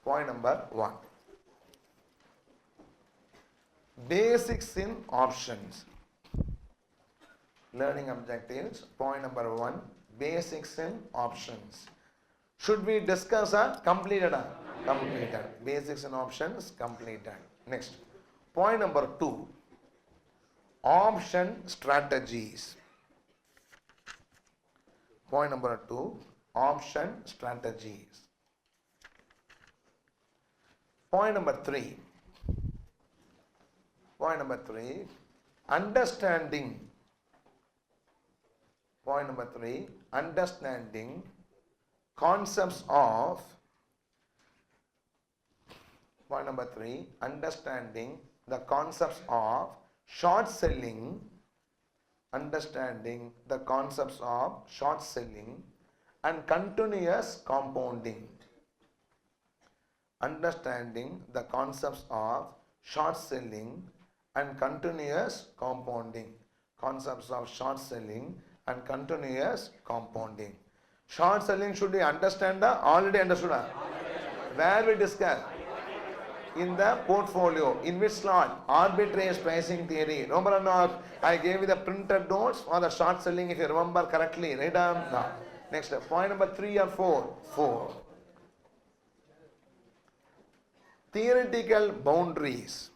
Point number 1. Basics in options. Learning objectives. Point number 1. Basics in options. Should we discuss a completed? Completed. Basics in options completed. Next. Point number 2. Option strategies. Point number 2. Option strategies. Point number 3. Point number 3. Understanding. Point number 3. Understanding concepts of. Point number 3. Understanding the concepts of short selling. Understanding the concepts of short selling and continuous compounding. Understanding the concepts of short selling and continuous compounding. Concepts of short selling and continuous compounding. Short selling should we understand? Already understood. Where we discuss? In the portfolio. In which slot? Arbitrage pricing theory. Remember or not? I gave you the printed notes for the short selling if you remember correctly. Right on? No. Next, point number 3 or 4? 4. Theoretical boundaries.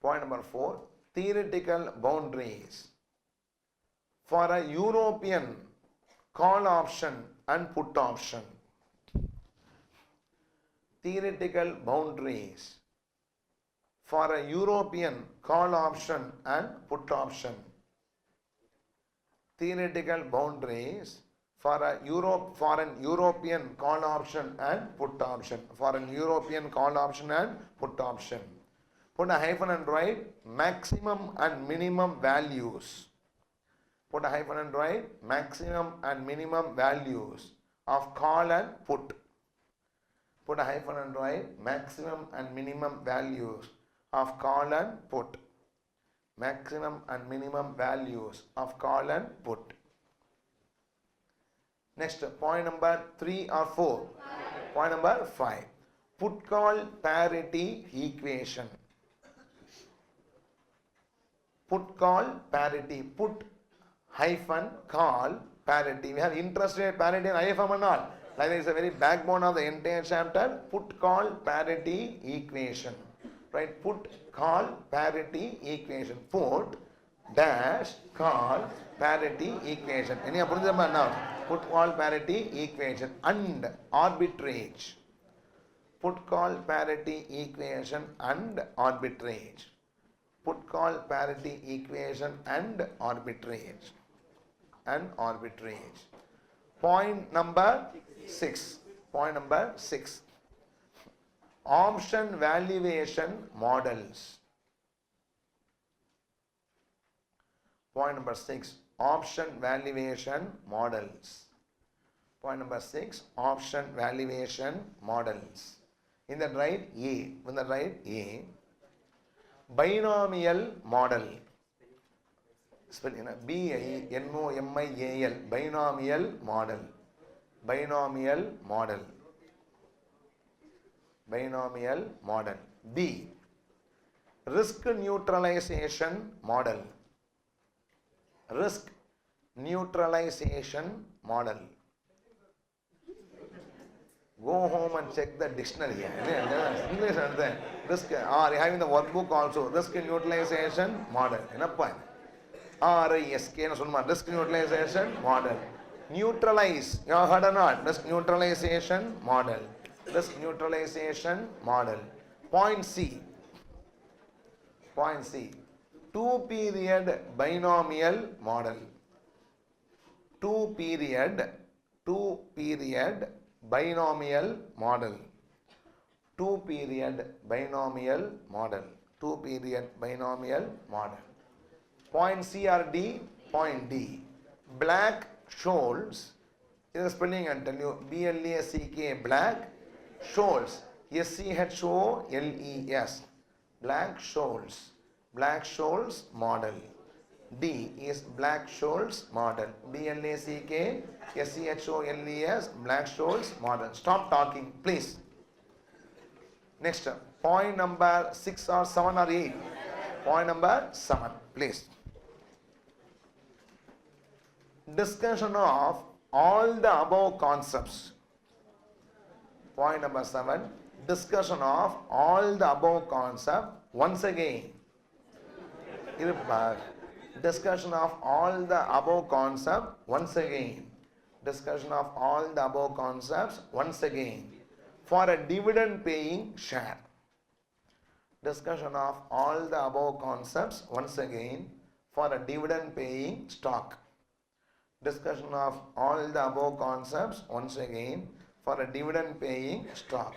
Point number 4. Theoretical boundaries for a European call option and put option. Theoretical boundaries for a European call option and put option. Theoretical boundaries for an European call option and put option. For an European call option and put option. Put a hyphen and write maximum and minimum values. Put a hyphen and write maximum and minimum values of call and put. Put a hyphen and write maximum and minimum values of call and put. Maximum and minimum values of call and put. Next, point number 3 or 4? 5. Point number 5. Put call parity equation. Put call parity. Put hyphen call parity. We have interest rate parity and IFM and all. Like that is a very backbone of the entire chapter. Put call parity equation. Right? Put call parity equation. Put dash call parity equation. Any now? Put call parity equation and arbitrage. Put call parity equation and arbitrage. Put call parity equation and arbitrage. And arbitrage. Point number 6. Point number 6. Option valuation models. Point number 6. Option valuation models. Point number 6. Option valuation models. In the right A. In the right A. Binomial model. Spelling B-I-N-O-M-I-A-L. Binomial model. Binomial model. Binomial model. B. Risk neutralization model. Risk neutralization model. Go home and check the dictionary. English risk. Or having the workbook also. Risk neutralization model. RISK. Risk neutralization model. Neutralize. You have heard or not? Risk neutralization model. Risk neutralization model. Point C. Point C. Two-period binomial model. Two-period binomial model. Two-period binomial model. Two-period binomial model. Point C or D? Point D. Black-Scholes. This is spelling and tell you. B-L-A-C-K. Black. Scholes. S-C-H-O-L-E-S. Black-Scholes. Black-Scholes model. D is Black-Scholes model. Black-Scholes, Black-Scholes model. Stop talking, please. Next, point number 6 or 7 or 8. Point number 7, please. Discussion of all the above concepts. Point number 7. Discussion of all the above concepts. Once again. Discussion of all the above concepts. Once again. Discussion of all the above concepts. Once again. For a dividend paying share. Discussion of all the above concepts. Once again. For a dividend paying stock. Discussion of all the above concepts once again for a dividend paying stock.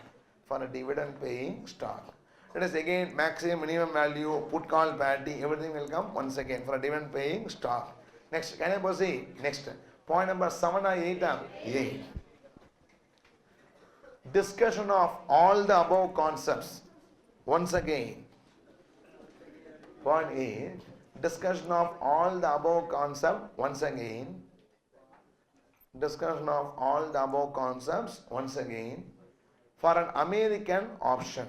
For a dividend paying stock. It is again maximum, minimum value, put call parity, everything will come once again for a dividend paying stock. Next, can I proceed? Next, point number 7 or 8? 8. Discussion of all the above concepts once again. Point 8. Discussion of all the above concepts once again. Discussion of all the above concepts once again for an American option.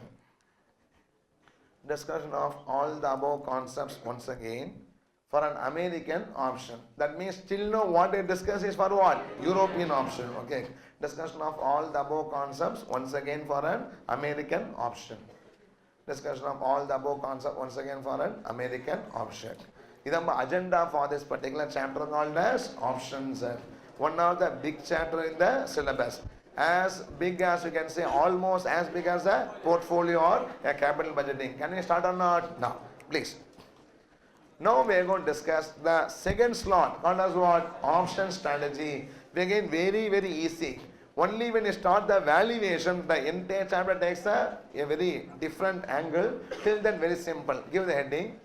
Discussion of all the above concepts once again for an American option. That means still know what they discuss is for what? European option. Okay. Discussion of all the above concepts once again for an American option. Discussion of all the above concepts once again for an American option. This is the agenda for this particular chapter called as options. One of the big chapter in the syllabus. As big as you can say, almost as big as a portfolio or a capital budgeting. Can we start or not? Now, please. Now we are going to discuss the second slot called as what? Option strategy. Again, very, very easy. Only when you start the valuation, the entire chapter takes a very different angle. Till then, very simple. Give the heading.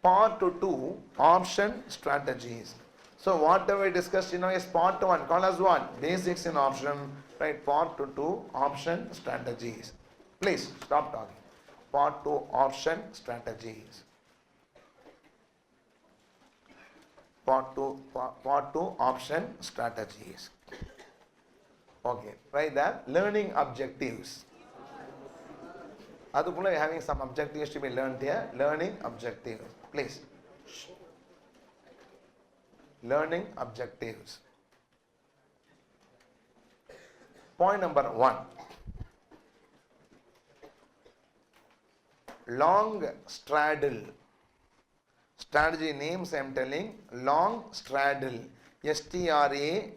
Part 2, option strategies. So whatever we discussed is part 1, called as what? Basics in option, right? Part 2, option strategies. Please stop talking. Part 2, option strategies. Part 2, option strategies. Okay, right there. Learning objectives. Adukula having some objectives to be learned here. Learning objectives. Please. Learning objectives. Point number 1. Long straddle. Strategy names I am telling. Long straddle. STRADDLE.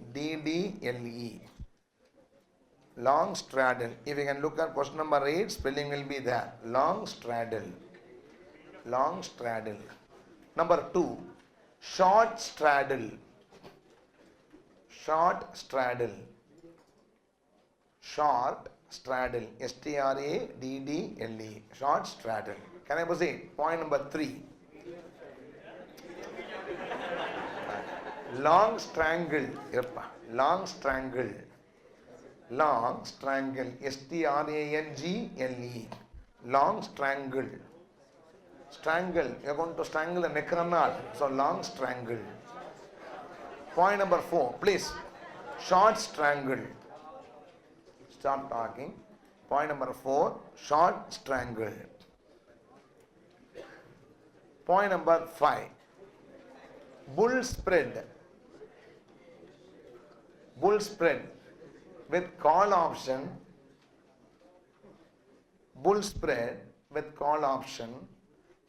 Long straddle. If you can look at question number 8, spelling will be there. Long straddle. Long straddle. Number 2. Short straddle. Short straddle. Short straddle. STRADDLE. Short straddle. Can I proceed? Point number 3. Long strangle. Long strangle. Long strangle. STRANGLE. Long strangle. Strangle. You are going to strangle the neck or not. So long strangle. Point number 4. Please. Short strangle. Stop talking. Point number 4. Short strangle. Point number 5. Bull spread. Bull spread with call option. Bull spread with call option.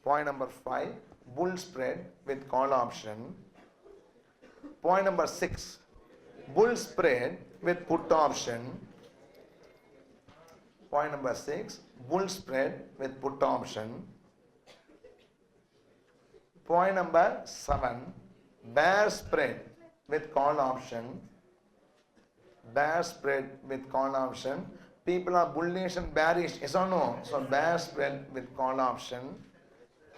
Point number 5. Bull spread with call option. Point number 6. Bull spread with put option. Point number 6. Bull spread with put option. Point number 7. Bear spread with call option. Bear spread with call option. People are bullish and bearish. Yes or no? So bear spread with call option.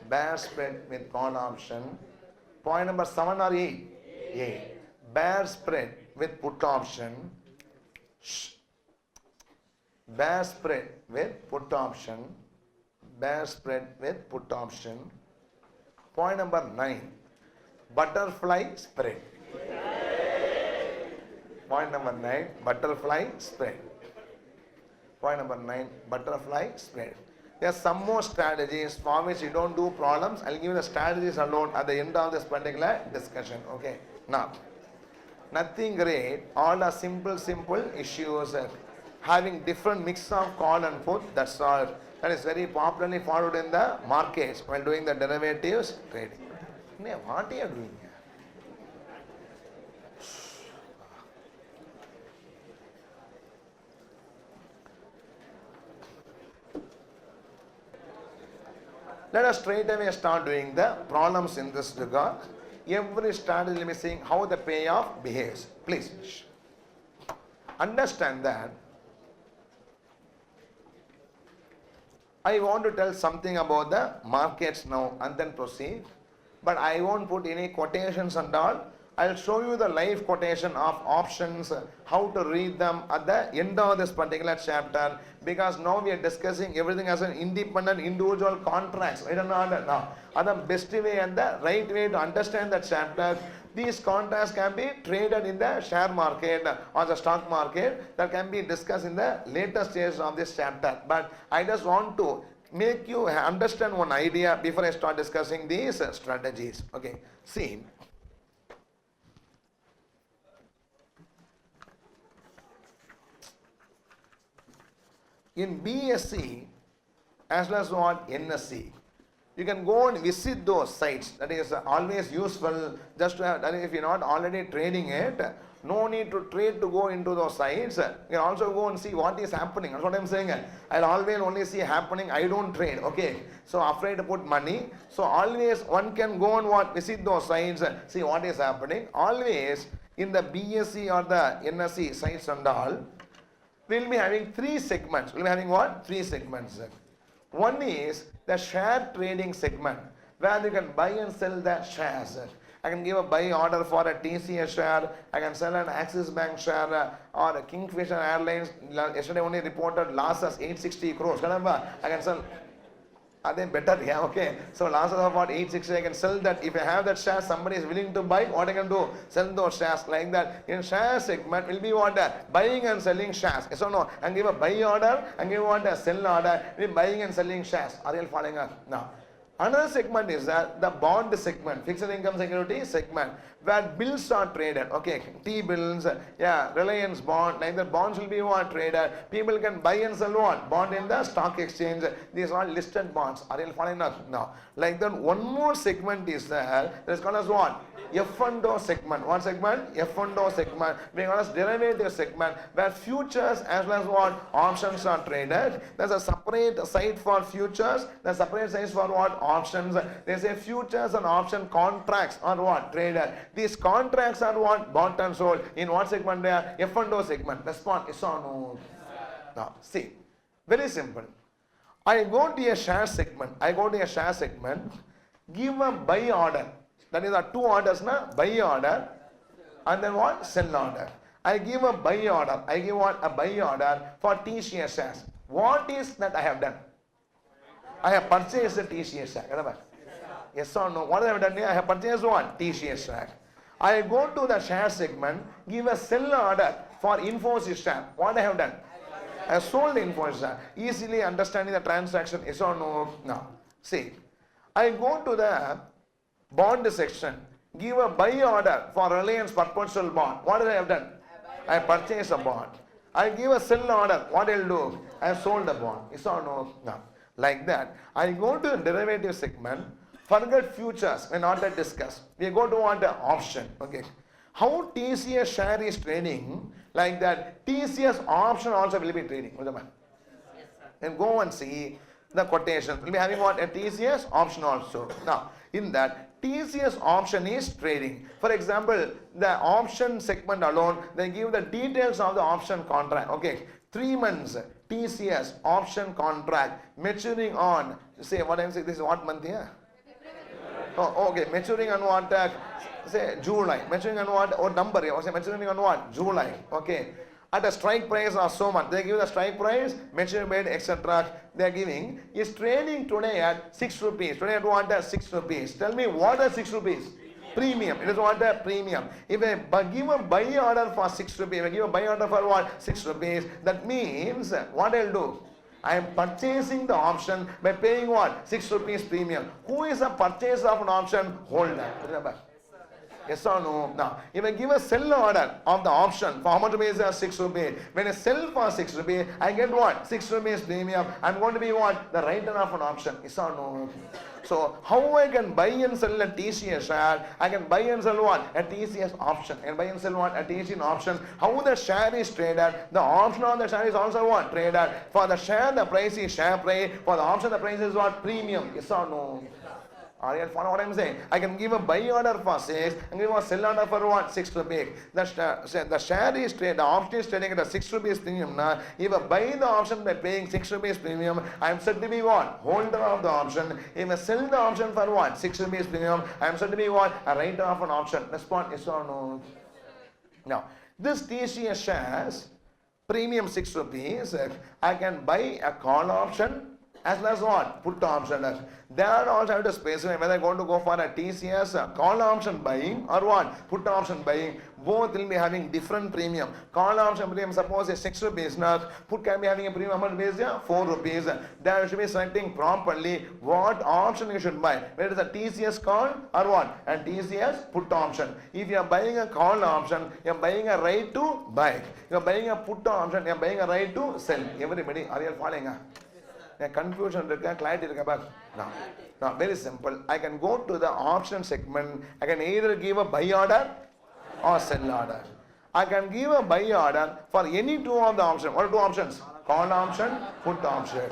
Bear spread with call option. Point number 7 or 8? 8. Bear spread with put option. Bear spread with put option. Bear spread with put option. Point number 9. butterfly spread. Point number 9, butterfly spread. Point number 9, butterfly spread. There are some more strategies for which you don't do problems. I'll give you the strategies alone at the end of this particular discussion. Okay. Now, nothing great. All are simple issues. Having different mix of call and put. That's all. That is very popularly followed in the markets while doing the derivatives trading. What are you doing? Let us straight away start doing the problems in this regard. Every strategy will be seeing how the payoff behaves. Please understand that I want to tell something about the markets now and then proceed. But I won't put any quotations and all. I'll show you the live quotation of options, how to read them at the end of this particular chapter, because now we are discussing everything as an independent individual contracts. I don't know now. The best way and the right way to understand that chapter. These contracts can be traded in the share market or the stock market. That can be discussed in the later stage of this chapter. But I just want to make you understand one idea before I start discussing these strategies. Okay, see. In BSc as well as what NSC, you can go and visit those sites. That is always useful just to have, that is if you're not already trading it, no need to trade to go into those sites. You can also go and see what is happening. That's what I'm saying. I'll always only see happening. I don't trade. Okay. So afraid to put money. So always one can go and what, visit those sites, see what is happening. Always in the BSc or the NSC sites and all, we'll be having 3 segments. We'll be having what? 3 segments. One is the share trading segment, where you can buy and sell the shares. I can give a buy order for a TCS share. I can sell an Axis Bank share or a Kingfisher Airlines. Yesterday only reported losses 860 crores. I can sell. Are they better? Yeah, okay. So losses of about 860, I can sell that. If I have that share, somebody is willing to buy, what I can do? Sell those shares like that. In share segment will be what? Buying and selling shares. Yes or no? And give a buy order and give what? A sell order. We'll be buying and selling shares. Are you following us? Now, another segment is the bond segment, fixed income security segment, where bills are traded. Okay, T-bills, yeah, Reliance bond, like that bonds will be what traded. People can buy and sell what? Bond in the stock exchange. These are listed bonds. Are you following us? Now, like that one more segment is there. That is called as what? F&O segment. What segment? F&O segment. We call as derivative segment, where futures as well as what? Options are traded. There's a separate site for futures. There's a separate site for what? Options. They say futures and option contracts are what? Traded. These contracts are what? Bought and sold. In what segment they are? F&O segment. Respond. Yes or no? Now, see. Very simple. I go to a share segment. Give a buy order. That is, 2 orders, na? Buy order and then what? Sell order. I give a buy order. I give what? A buy order for TCS shares. What is that I have done? I have purchased a TCS share. Yes or no? What have I done here? I have purchased what? TCS share. I go to the share segment, give a sell order for Infosys share. What I have done? I have sold Infosys share. Easily understanding the transaction. Yes or no? No. See, I go to the bond section, give a buy order for Reliance perpetual bond. What did I have done? I purchased a bond. I give a sell order. What I'll do? I have sold a bond. Yes or no? No. Like that. I go to the derivative segment. Forget futures. We not that discuss. We go to what? The option. Okay. How TCS share is trading, like that, TCS option also will be trading. Yes, and go and see the quotation. We'll be having what? A TCS option also. Now, in that, TCS option is trading. For example, the option segment alone, they give the details of the option contract. Okay, 3 months TCS option contract maturing on, say what I'm saying, this is what month here? Oh, okay, maturing on what? Say July. Maturing on what? Or number here. Say maturing on what? July. Okay. At a strike price or so much. They give the strike price, maturity date, etc. They are giving. Is trading today at 6 rupees. Today at what? 6 rupees. Tell me what are 6 rupees? Premium. It is what a premium. If I give a buy order for 6 rupees, if I give a buy order for what? 6 rupees, that means what I'll do? I am purchasing the option by paying what? 6 rupees premium. Who is a purchaser of an option? Holder. Remember? Yes or no? Now, if I give a sell order of the option for how much rupees? 6 rupees. When I sell for 6 rupees, I get what? 6 rupees premium. I'm going to be what? The writer of an option. Yes or no? So, how I can buy and sell a TCS share? I can buy and sell what? A TCS option. And buy and sell what? A TCS option. How the share is traded? The option on the share is also what? Traded. For the share, the price is share price. For the option, the price is what? Premium. Yes or no? Are you following what I'm saying? I can give a buy order for 6 and give a sell order for what? 6 rupees. The share is traded, the option is trading at a 6 rupees premium. Now, if I buy the option by paying 6 rupees premium, I am said to be what? Holder of the option. If I sell the option for what? 6 rupees premium, I am said to be what? A writer of an option. Respond yes or no? Now, this TCS shares, premium 6 rupees, I can buy a call option as well as what? Put option. There also I have to specify whether I want to go for a TCS call option buying or what? Put option buying. Both will be having different premium. Call option premium suppose is 6 rupees now. Put can be having a premium how much rupees? 4 rupees. There you should be selecting properly what option you should buy. Whether it is a TCS call or what? A TCS put option. If you are buying a call option, you are buying a right to buy. You are buying a put option, you are buying a right to sell. Everybody, are you following? Confusion, clarity. Now, very simple. I can go to the option segment. I can either give a buy order or sell order. I can give a buy order for any two of the options. What are two options? Call option, put option.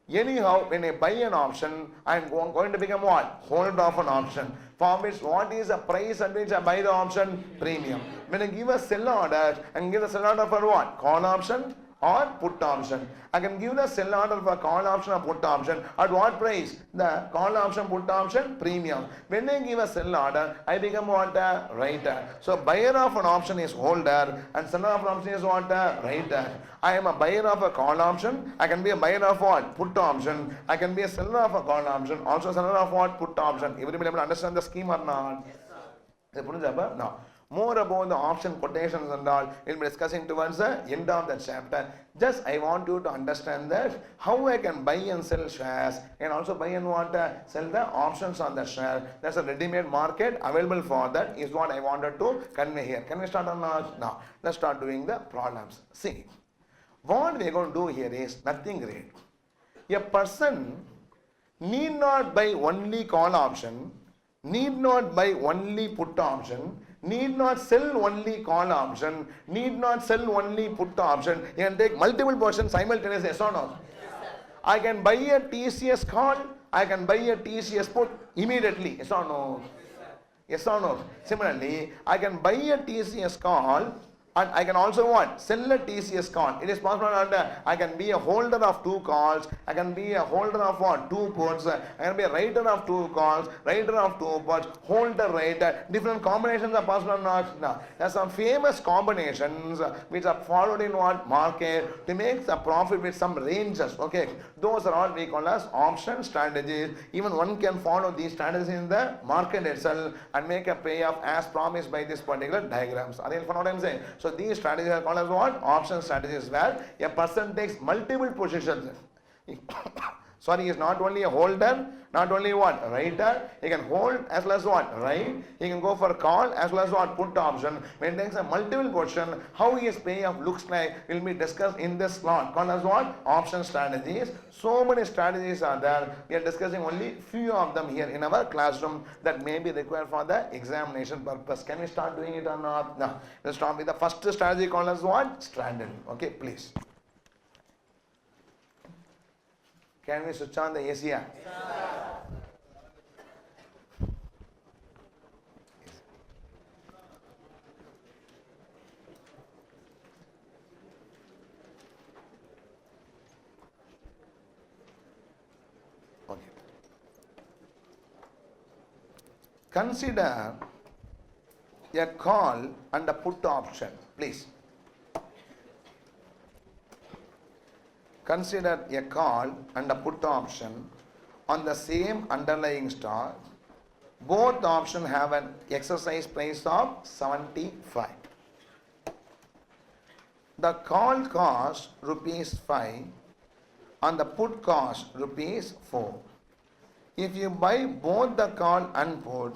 Anyhow, when I buy an option, I am going to become what? Holder of an option. For which what is the price at which I buy the option? Premium. When I give a sell order, I can give the sell order for what? Call option or put option. I can give the sell order for call option or put option. At what price? The call option, put option, premium. When I give a sell order, I become what? A writer. So buyer of an option is holder and seller of an option is what? A writer. I am a buyer of a call option. I can be a buyer of what? Put option. I can be a seller of a call option. Also seller of what? Put option. Everybody able to understand the scheme or not? Yes, sir. Now, more about the option quotations and all, we'll be discussing towards the end of the chapter. Just I want you to understand that how I can buy and sell shares and also buy and what sell the options on the share. There's a ready-made market available for that is what I wanted to convey here. Can we start on now? Let's start doing the problems. See, what we're going to do here is nothing great. A person need not buy only call option, need not buy only put option, need not sell only call option, need not sell only put option. You can take multiple positions simultaneously, yes or no? I can buy a TCS call, I can buy a TCS put immediately, yes or no? Yes or no? Similarly, I can buy a TCS call and I can also what? Sell a TCS call. It is possible that I can be a holder of 2 calls. I can be a holder of what? 2 puts. I can be a writer of 2 calls, writer of 2 puts, holder, writer. Different combinations are possible or not? No. There are some famous combinations which are followed in what? Market to make the profit with some ranges. Okay. Those are all we call as option strategies. Even one can follow these strategies in the market itself and make a payoff as promised by this particular diagrams. Are you following what I'm saying? So these strategies are called as what? Option strategies, where a person takes multiple positions. Sorry, he is not only a holder, not only what? Writer. He can hold as well as what? Write. He can go for call as well as what? Put option. When he takes a multiple position, how his payoff looks like will be discussed in this slot called as what? Option strategies. So many strategies are there. We are discussing only few of them here in our classroom that may be required for the examination purpose. Can we start doing it or not? No. Let's start with the first strategy called as what? Straddle. Okay, please. Can we switch on the AC? Yeah. Okay. Consider a call and a put option, please. Consider a call and a put option on the same underlying stock Both options have an exercise price of 75. The call cost rupees 5 and the put cost rupees 4. If you buy both the call and put,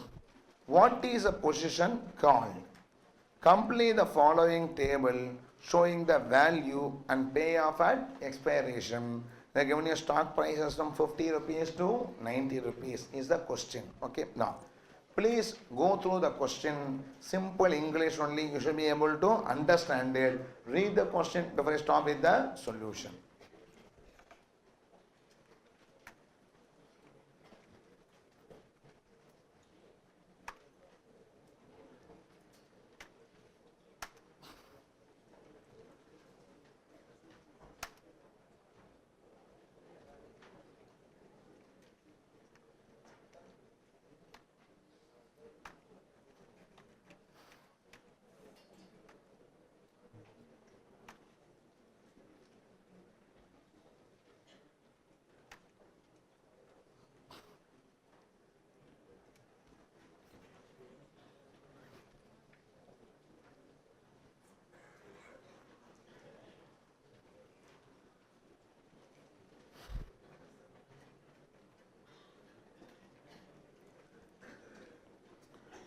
what is the position called? Complete the following table showing the value and payoff at expiration. They are given you stock prices from 50 rupees to 90 rupees is the question. Okay, now please go through the question. Simple English only, you should be able to understand it. Read the question before you stop with the solution.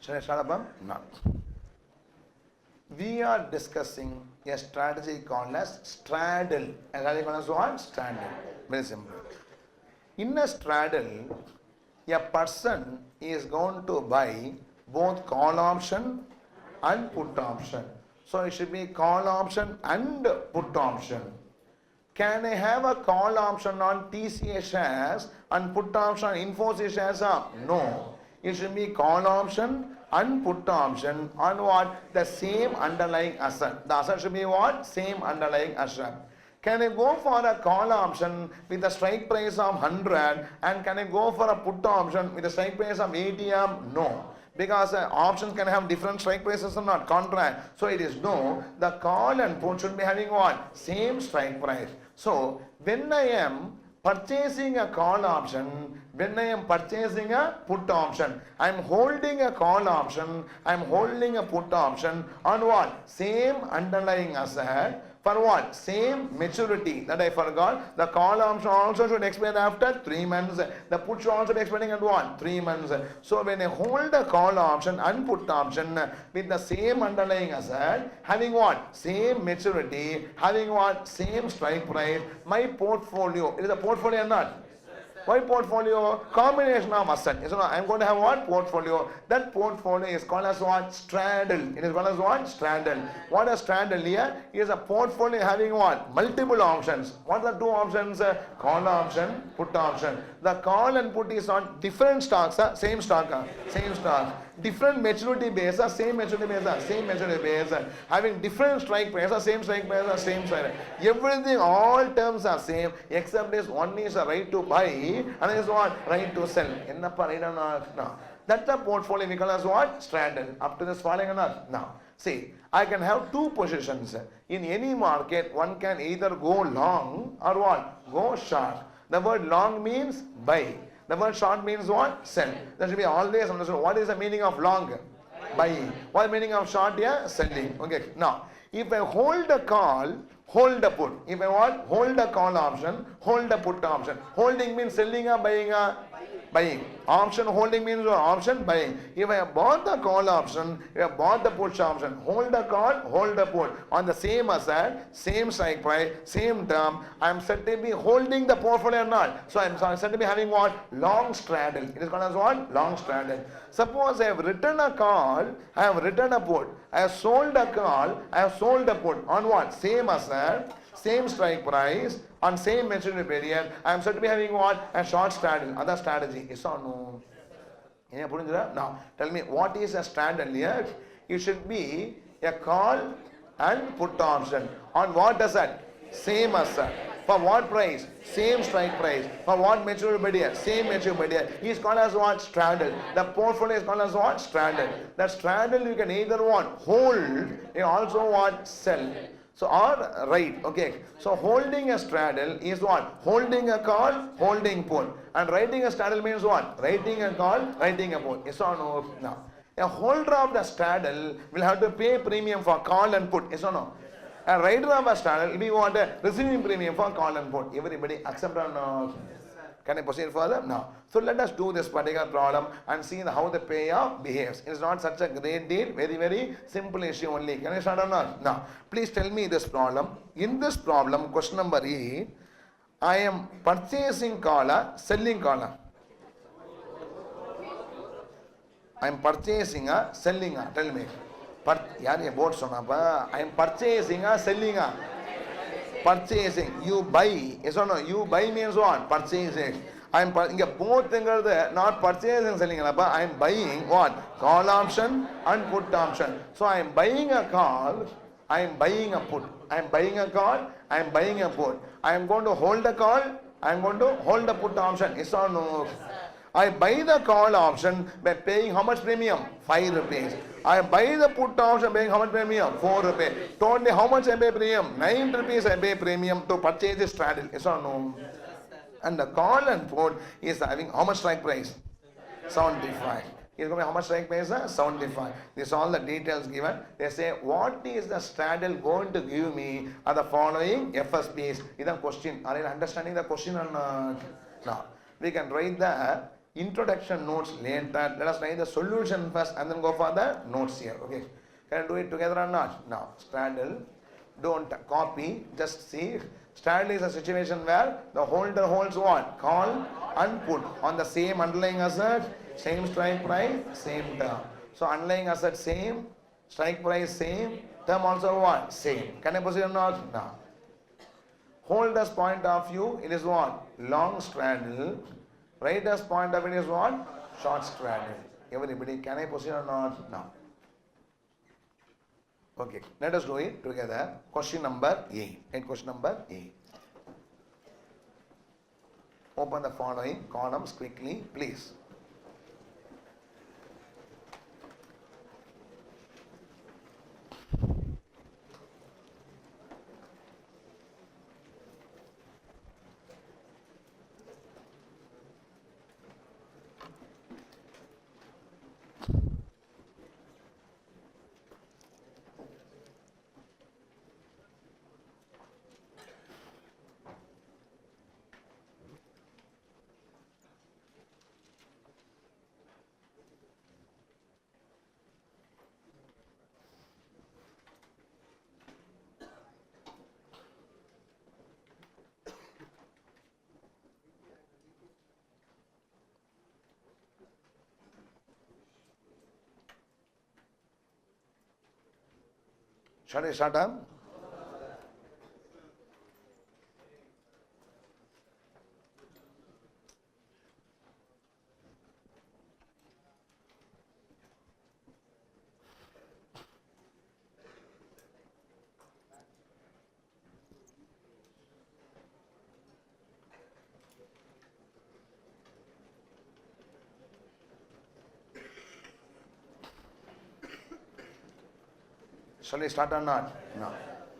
Shall I start up? No. We are discussing a strategy called as straddle. A strategy called as what? Straddle. Very simple. In a straddle, a person is going to buy both call option and put option. So it should be call option and put option. Can I have a call option on TCS shares and put option on Infosys shares? No. It should be call option and put option on what? The same underlying asset. The asset should be what? Same underlying asset. Can I go for a call option with a strike price of 100 and can I go for a put option with a strike price of 80? No. Because options can have different strike prices or not, contract. So it is no. The call and put should be having what? Same strike price. So when I am purchasing a call option, when I am purchasing a put option, I am holding a call option, I am holding a put option on what? Same underlying asset. For what? Same maturity. That I forgot. The call option also should expire after 3 months. The put should also be expiring at what? 3 months. So when I hold a call option and put option with the same underlying asset, having what? Same maturity, having what? Same strike price, my portfolio, it is a portfolio or not? Why portfolio? Combination of assets. So I am going to have what? Portfolio. That portfolio is called as what? Straddle. It is called as what? Straddle. What is straddle here? It is a portfolio having what? Multiple options. What are the two options? Call option, put option. The call and put is on different stocks, same stock, same stock. Different maturity base, same maturity base, same maturity base. Having different strike price, same strike price, same strike. Everything, all terms are same, except this one is a right to buy, and is what? Right to sell. No. That's a portfolio we call as what? Straddle. Up to this falling or not? Now, see, I can have two positions. In any market, one can either go long or what? Go short. The word long means buy. The word short means what? Sell. That should be always understood. What is the meaning of long? Buying. What is the meaning of short here? Selling. Okay. Now, if I hold a call, hold a put. If I want, hold a call option, hold a put option. Holding means selling or buying? Buying. Option holding means option buying. If I have bought the call option, if I have bought the put option, hold the call, hold the put on the same asset, same strike price, same term, I am said to be holding the portfolio or not. So I am said to be having what? Long straddle. It is called as what? Long straddle. Suppose I have written a call, I have written a put. I have sold a call, I have sold a put on what? Same asset, same strike price, on same maturity period. I am said to be having what? A short straddle. Other strategy. Yes or no? Now, tell me, what is a straddle here? It should be a call and put option. On what asset? Same asset. For what price? Same strike price. For what maturity period? Same maturity period. He is called as what? Straddle. The portfolio is called as what? Straddle. That straddle you can either what? Hold, you also what? Sell. So or right, okay. So holding a straddle is what? Holding a call, holding put. And writing a straddle means what? Writing a call, writing a put. Yes or no? No. A holder of the straddle will have to pay premium for call and put. Yes or no? A rider of a straddle will be what? Receiving premium for call and put. Everybody accept or no? Can I proceed further? No. So let us do this particular problem and see how the payoff behaves. It is not such a great deal, very simple issue only. Can I start or not? No. Please tell me this problem. In this problem, question number 8, I am purchasing collar, selling collar. I am purchasing a, selling a. Tell me. I am purchasing a, selling a. Purchasing, you buy, yes or no? You buy means what? Purchasing. I am both things not purchasing, selling. I am buying what? Call option and put option. So I am buying a call, I am buying a put. I am buying a call, I am buying a put. I am going to hold a call, I am going to hold the put option. Yes or no? I buy the call option by paying how much premium? 5 rupees. I buy the put option paying how much premium? 4 rupees. Told me how much I pay premium? 9 rupees I pay premium to purchase this straddle. Yes or no? And the call and put is having how much strike price? 75. Is going to be how much strike price? 75. This all the details given. They say what is the straddle going to give me are the following FSPs. Is the question. Are you understanding the question or not? No. We can write the introduction notes later. Let us write the solution first and then go for the notes here. Okay. Can I do it together or not? Now, straddle. Don't copy. Just see. Straddle is a situation where the holder holds what? Call and put on the same underlying asset, same strike price, same term. So underlying asset same, strike price same, term also what? Same. Can I proceed or not? Now. Holder's point of view, it is what? Long straddle. Writer's point of view is what? Short straddle. Everybody, can I proceed or not? No. Okay, let us do it together. Question number 8. And question number 8. Open the following columns quickly, please. Shall I start up? Shall we start or not? No.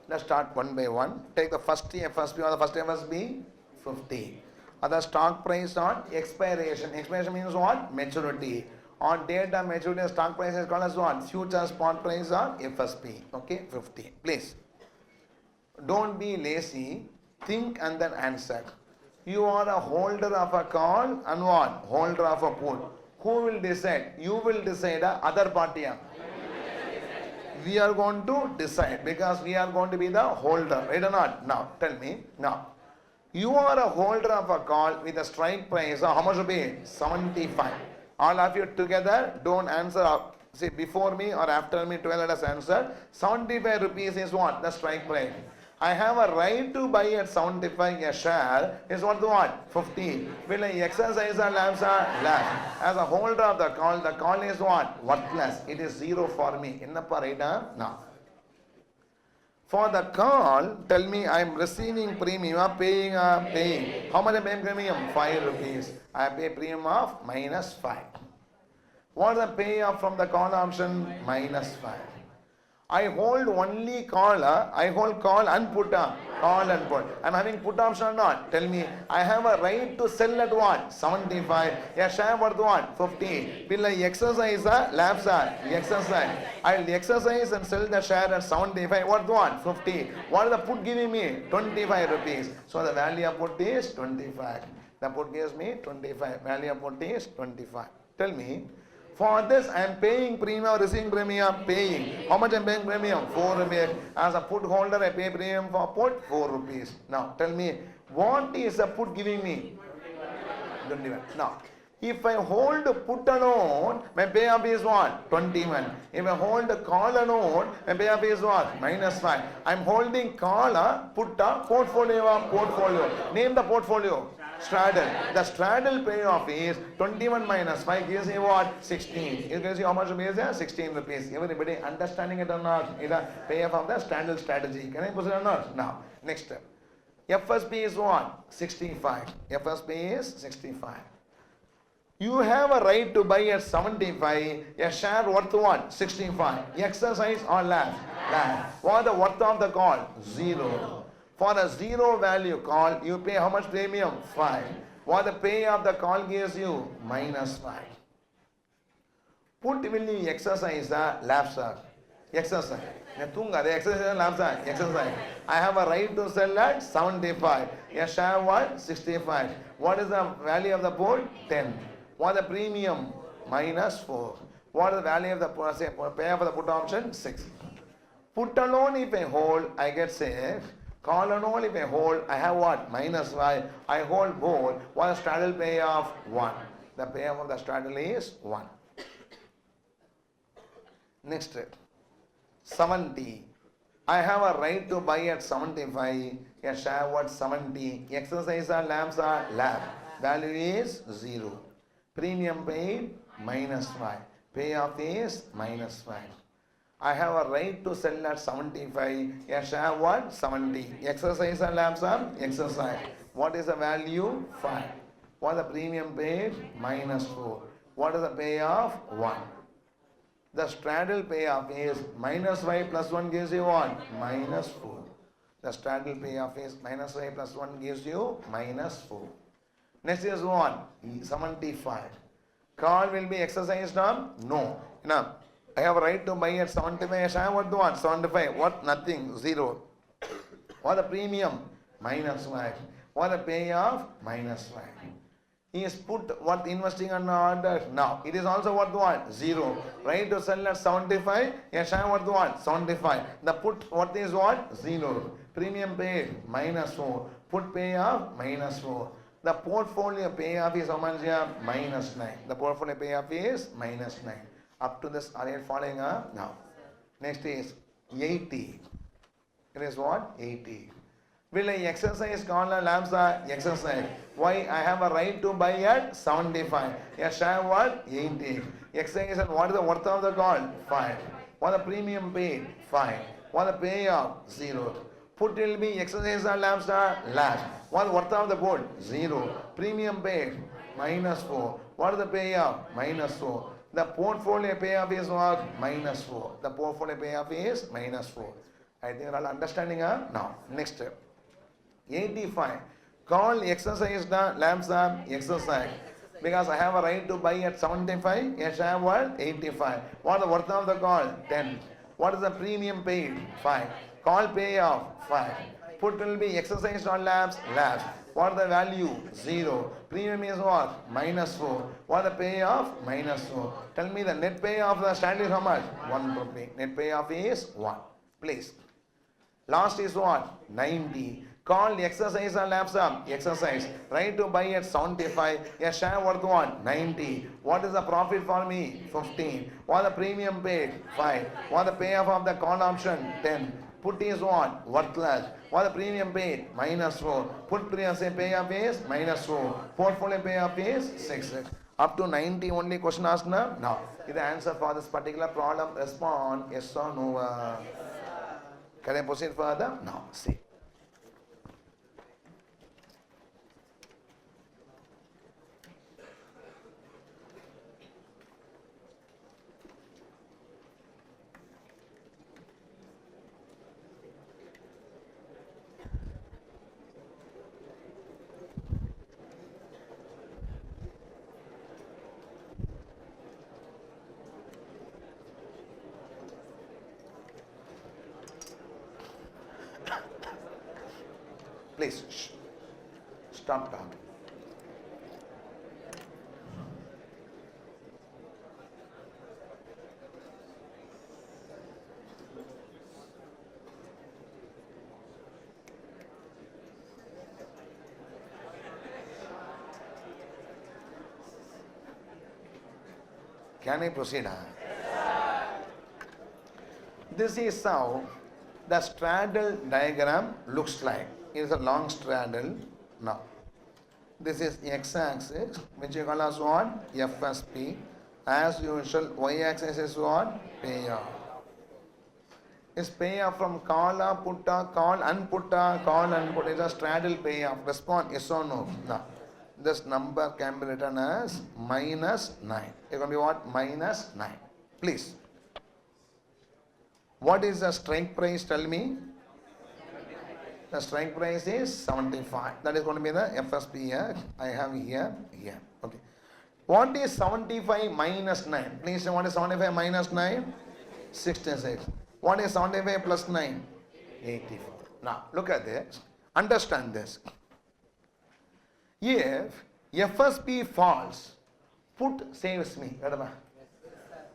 Let's start one by one. Take the first FSB or the first FSB, 50. Other stock price on expiration. Expiration means what? Maturity. On date of maturity, stock price is called as what? Future spot price on FSP. Okay, 50. Please. Don't be lazy. Think and then answer. You are a holder of a call and what? Holder of a put. Who will decide? You will decide. Other party. We are going to decide because we are going to be the holder, right or not? Now, tell me. Now, you are a holder of a call with a strike price. How much will be? 75. All of you together, don't answer. See, before me or after me, 12 let us answer. 75 rupees is what? The strike price. I have a right to buy at 75 a share. Is what? 50. Will I exercise or lapse? Lapse. As a holder of the call is what? Worthless. It is 0 for me. Innappa right? Now. For the call, tell me I am receiving premium, paying. How much I pay premium? 5 rupees. I pay premium of -5. What is the payoff from the call option? -5. I hold only call, I hold call and put, call and put. I'm having put option or not? Tell me, I have a right to sell at what? 75. A share worth what? 50. Will I exercise, labs, exercise. I'll exercise and sell the share at 75. Worth what? 50. What is the put giving me? 25 rupees. So the value of put is 25. The put gives me 25. Value of put is 25. Tell me. For this, I am paying premium or receiving premium? Paying. How much I am paying premium? 4 rupees. As a put holder, I pay premium for put 4 rupees. Now, tell me, what is a put giving me? 21. Now, if I hold put alone, my payoff is what? 21. If I hold call alone, my payoff is what? Minus 5. I am holding call, put, portfolio. Name the portfolio. Straddle. The straddle payoff is 21 minus 5 gives you what? 16. It gives you how much rupees? 16 rupees. Everybody understanding it or not? Is the payoff of the straddle strategy. Can I proceed or not? Now, next step. FSP is what? 65. FSP is 65. You have a right to buy at 75, a share worth what? 65. Exercise or lapse? Lapse. What is the worth of the call? 0. For a 0 value call, you pay how much premium? 5. What the pay of the call gives you? Minus 5. Put will you exercise the lapse? Exercise. The exercise lapse. Exercise. I have a right to sell at 75. A share what? 65. What is the value of the put? 10. What is the premium? Minus 4. What is the value of the pay for the put option? 6. Put alone if I hold, I get safe. Call alone if I hold, I have what? Minus 5. I hold both. What is the straddle payoff? 1. The payoff of the straddle is 1. Next step. 70. I have a right to buy at 75. A share what? 70. Exercise or lamps are lab. Value is 0. Premium paid minus 5. Payoff is minus 5. I have a right to sell at 75. A share what? 70. Exercise and lamps are exercise. What is the value? 5. What is the premium paid? Minus 4. What is the payoff? 1. The straddle payoff is minus 5 plus 1 gives you what? Minus 4. The straddle payoff is minus 5 plus 1 gives you minus 4. Next is what? 75. Call will be exercised now? No. Now, I have a right to buy at 75. I have what? 75. What? Nothing. 0. What the premium? Minus 5. What the payoff? Minus 5. He is put what investing on order. Now, it is also worth what? 0. Right to sell at 75. Yes, I have what? 75. The put what is what? 0. Premium paid? Minus 4. Put payoff? Minus 4. The portfolio payoff is how much? Minus 9. The portfolio payoff is minus 9. Up to this, are you following? Now, next is 80. It is what? 80. Will I exercise call and lamps? Exercise. Why? I have a right to buy at 75. A share what? 80. Exercise and what is the worth of the call? 5. What the premium paid? 5. What the payoff? 0. Put will be exercise and lamps? Lamps. What the worth of the put? 0. Premium paid? Minus 4. What is the payoff? Minus 4. The portfolio payoff is what? Minus 4. The portfolio payoff is minus 4. I think you are all understanding. Now, next step. 85. Call exercise the lamps are exercise. Because I have a right to buy at 75. Yes, I have what? 85. What is the worth of the call? 10. What is the premium paid? 5. Call payoff? 5. Put will be exercised on lamps? Lamps. What is the value? 0. Premium is what? Minus 4. What is the payoff? Minus 4. Tell me the net payoff of the stand is how much? 1 rupee. Net payoff is 1. Please. Last is what? 90. Call exercise and lamps up. Exercise. Right to buy at 75. A share worth what? 90. What is the profit for me? 15. What is the premium paid? 5. What is the payoff of the call option? 10. Put is what? Worthless. What is the premium paid? Minus 4. Put payoff is minus 4. Portfolio payoff is 6. Up to 90 only question asked now? Now, is the answer for this particular problem? Respond yes or no. Can I proceed further? No. See. Please, shh. Stop talking. Can I proceed? This is how the straddle diagram looks like. It is a long straddle. Now, this is x-axis, which you call as what? FSP. As usual, y-axis is what? Payoff. Is payoff from call, putta, call, unputta, call, unput. It's a straddle payoff. Respond yes or no. Now, this number can be written as minus 9. It's going to be what? Minus 9. Please. What is the strike price? Tell me. The strike price is 75. That is going to be the FSP here. I have here. Okay. What is 75 minus 9? Please say what is 75 minus 9? 66. What is 75 plus 9? 84. Now, look at this. Understand this. If FSP falls, put saves me.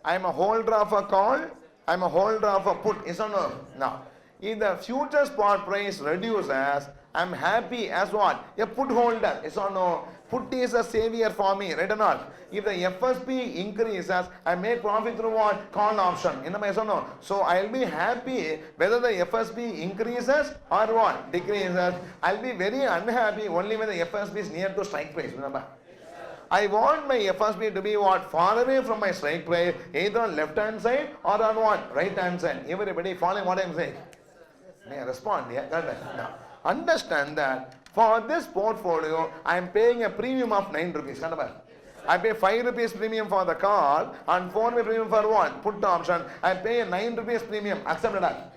I am a holder of a call. I am a holder of a put. Yes or no? Now, if the future spot price reduces, I am happy as what? A put holder. Yes or no? Put is a savior for me, right or not? If the FSP increases, I make profit through what? Call option. Yes or no? So I will be happy whether the FSP increases or what? Decreases. I will be very unhappy only when the FSP is near to strike price. Remember? I want my FSP to be what? Far away from my strike price, either on left hand side or on what? Right hand side. Everybody following what I am saying? May I respond? Yeah? Now, understand that for this portfolio, I am paying a premium of 9 rupees. I pay 5 rupees premium for the call and 4 rupees premium for what? Put option. I pay a 9 rupees premium. Accepted that?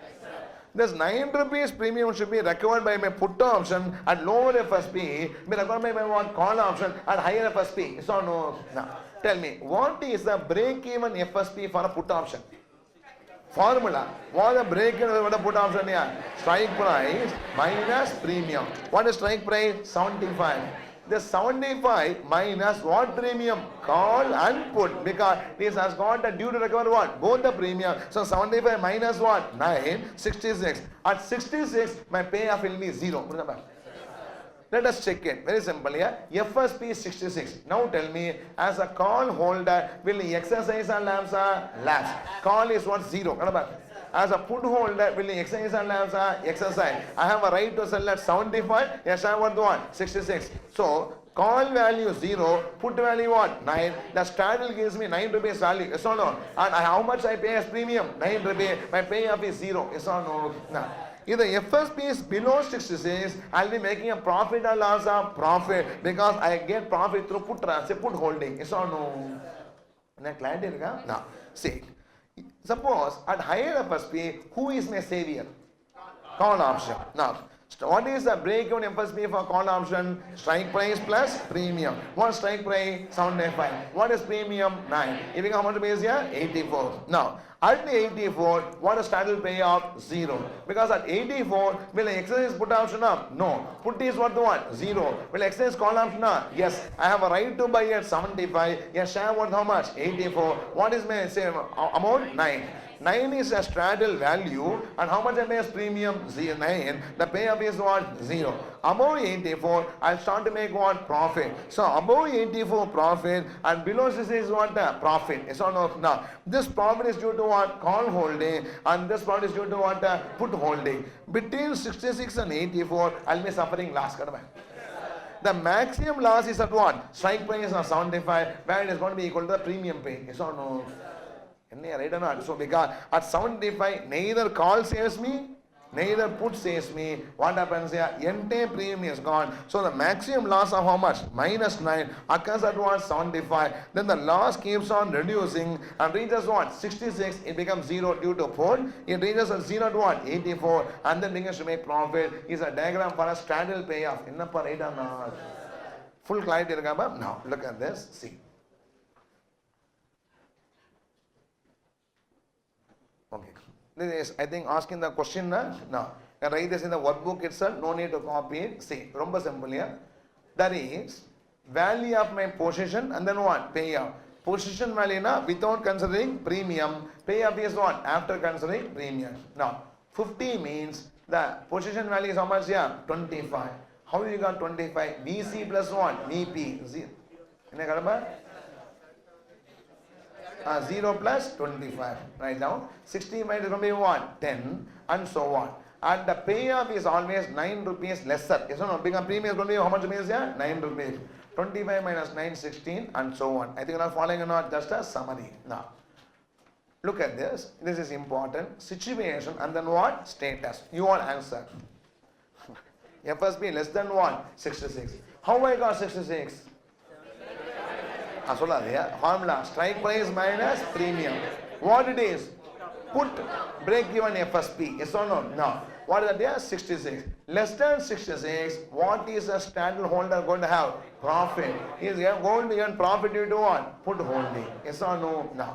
This 9 rupees premium should be recovered by my put option at lower FSP, be recovered by my what? Call option at higher FSP. So no. Now, tell me, what is the break-even FSP for a put option? Formula. What is the break-even for a put option here? Strike price minus premium. What is strike price? 75. The 75 minus what premium? Call and put, because this has got a due to recover what? Both the premium. So 75 minus what? 9, 66. At 66, my payoff will be 0. Remember? Let us check it. Very simple here. FSP is 66. Now tell me, as a call holder, will he exercise or lapse? Lapse. Call is what? 0. Remember? As a put holder, will he exercise or lapse? Exercise. I have a right to sell at 75. Yes, I want what? 66. So, call value 0, put value what? 9. The straddle gives me 9 rupees value. Yes or no? And how much I pay as premium? 9 rupees. My payoff is 0. Yes or no? No. If the FSP is below 66, I'll be making a profit or loss of profit, because I get profit through put holding. Yes or no? Clarity? Now, see. Suppose at higher FSP, who is my savior? Call option. Now, what is the break-even FSP for call option? Strike price plus premium. What strike price? 75. What is premium? 9. If you how much base here? 84. Now, at the 84, what is straddle payoff? 0. Because at 84, will I exercise put option up? No. Put is what the what? 0. Will I exercise call option up? Yes. I have a right to buy at 75. Yes, share worth how much? 84. What is my say, amount? 9. 9 is a straddle value, and how much I pay as premium? 9. The payoff is what? 0. Above 84, I'll start to make what? Profit. So above 84 profit, and below 60 is what? Profit. Yes or no? Now, this profit is due to what? Call holding, and this profit is due to what? Put holding. Between 66 and 84, I'll be suffering loss. The maximum loss is at what? Strike price of 75, where it is going to be equal to the premium pay. Yes or no? Right or not? So because at 75, neither call saves me, neither put saves me. What happens here? Entire premium is gone. So the maximum loss of how much? Minus 9 occurs at what? 75. Then the loss keeps on reducing and reaches what? 66. It becomes 0 due to put. It reaches at 0 to what? 84. And then begins to make profit. Is a diagram for a straddle payoff. Right or not? Full clarity. Now look at this. See. Okay. This is, I think, asking the question now. You write this in the workbook itself, no need to copy it. See, ரொம்ப simple here. That is value of my position and then what? Payoff. Position value na without considering premium. Payoff is what? After considering premium. Now, 50 means the position value is how much here? 25. How you got 25? VC plus what? VP. என்ன கடமை? 0 plus 25. Right now, 60 minus going to be what? 10 and so on. And the payoff is always 9 rupees lesser. Yes or no? Because premium is going to be how much rupees here? 9 rupees. 25 minus 9, 16 and so on. I think you are following or not? Just a summary. Now, look at this. This is important. Situation and then what? Status. You all answer. FSP less than what? 66. How I got 66? Formula. Strike price minus premium. What it is? Put break even FSP. Yes or no? No. What is that there? 66. Less than 66, what is a standard holder going to have? Profit. He is going to earn profit due to what? Put holding. Yes or no? No.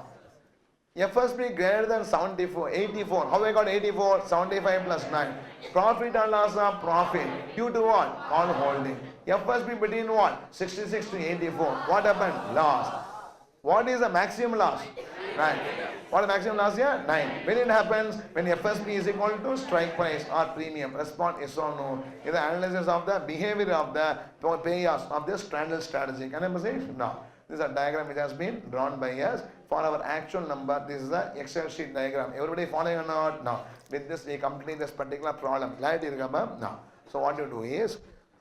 FSP greater than 74, 84. How I got 84? 75 plus 9. Profit and loss of profit. Due to what? Call holding. FSP between what? 66 to 84. What happened? Loss. What is the maximum loss? 9. What is the maximum loss here? 9. When it happens? When FSP is equal to strike price or premium. Response yes or no. Is the analysis of the behavior of the payoffs of this standard strategy. Can I say? No. This is a diagram which has been drawn by us for our actual number. This is the Excel sheet diagram. Everybody following or not? No. With this we complete this particular problem. Clarity irukka? No. So what you do is,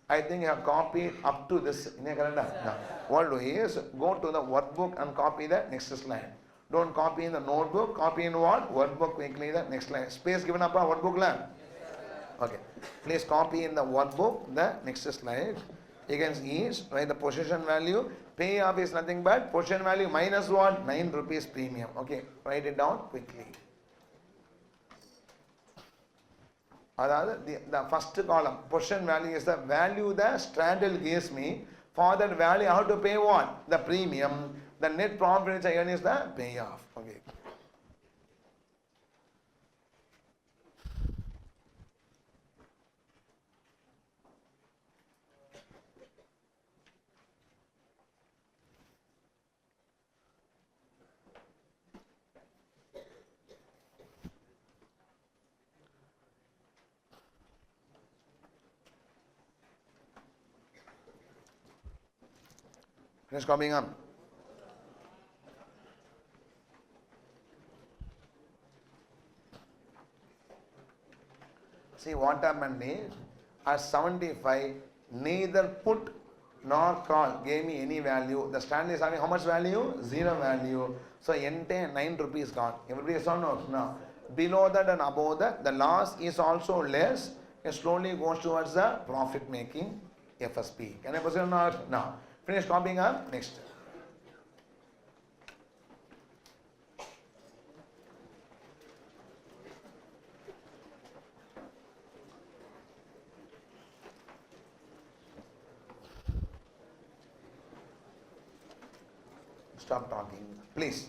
I think you have copied up to this. No. What you do is, go to the workbook and copy the next slide. Don't copy in the notebook. Copy in what? Workbook quickly the next slide. Space given up workbook la? Okay. Please copy in the workbook the next slide. You can see write the position value. Payoff is nothing but position value minus what? 9 rupees premium. Okay. Write it down quickly. The first column, position value is the value the straddle gives me. For that value, I have to pay what? The premium. The net profit which I earn is the payoff. Okay. Finish coming up. See what happened is, at 75, neither put nor call gave me any value. The stand is having how much value? 0 value. So entire 9 rupees gone. Everybody saw no? No. Below that and above that, the loss is also less. It slowly goes towards the profit making FSP. Can I proceed or not? No. Finish copying up. Next. Stop talking, please.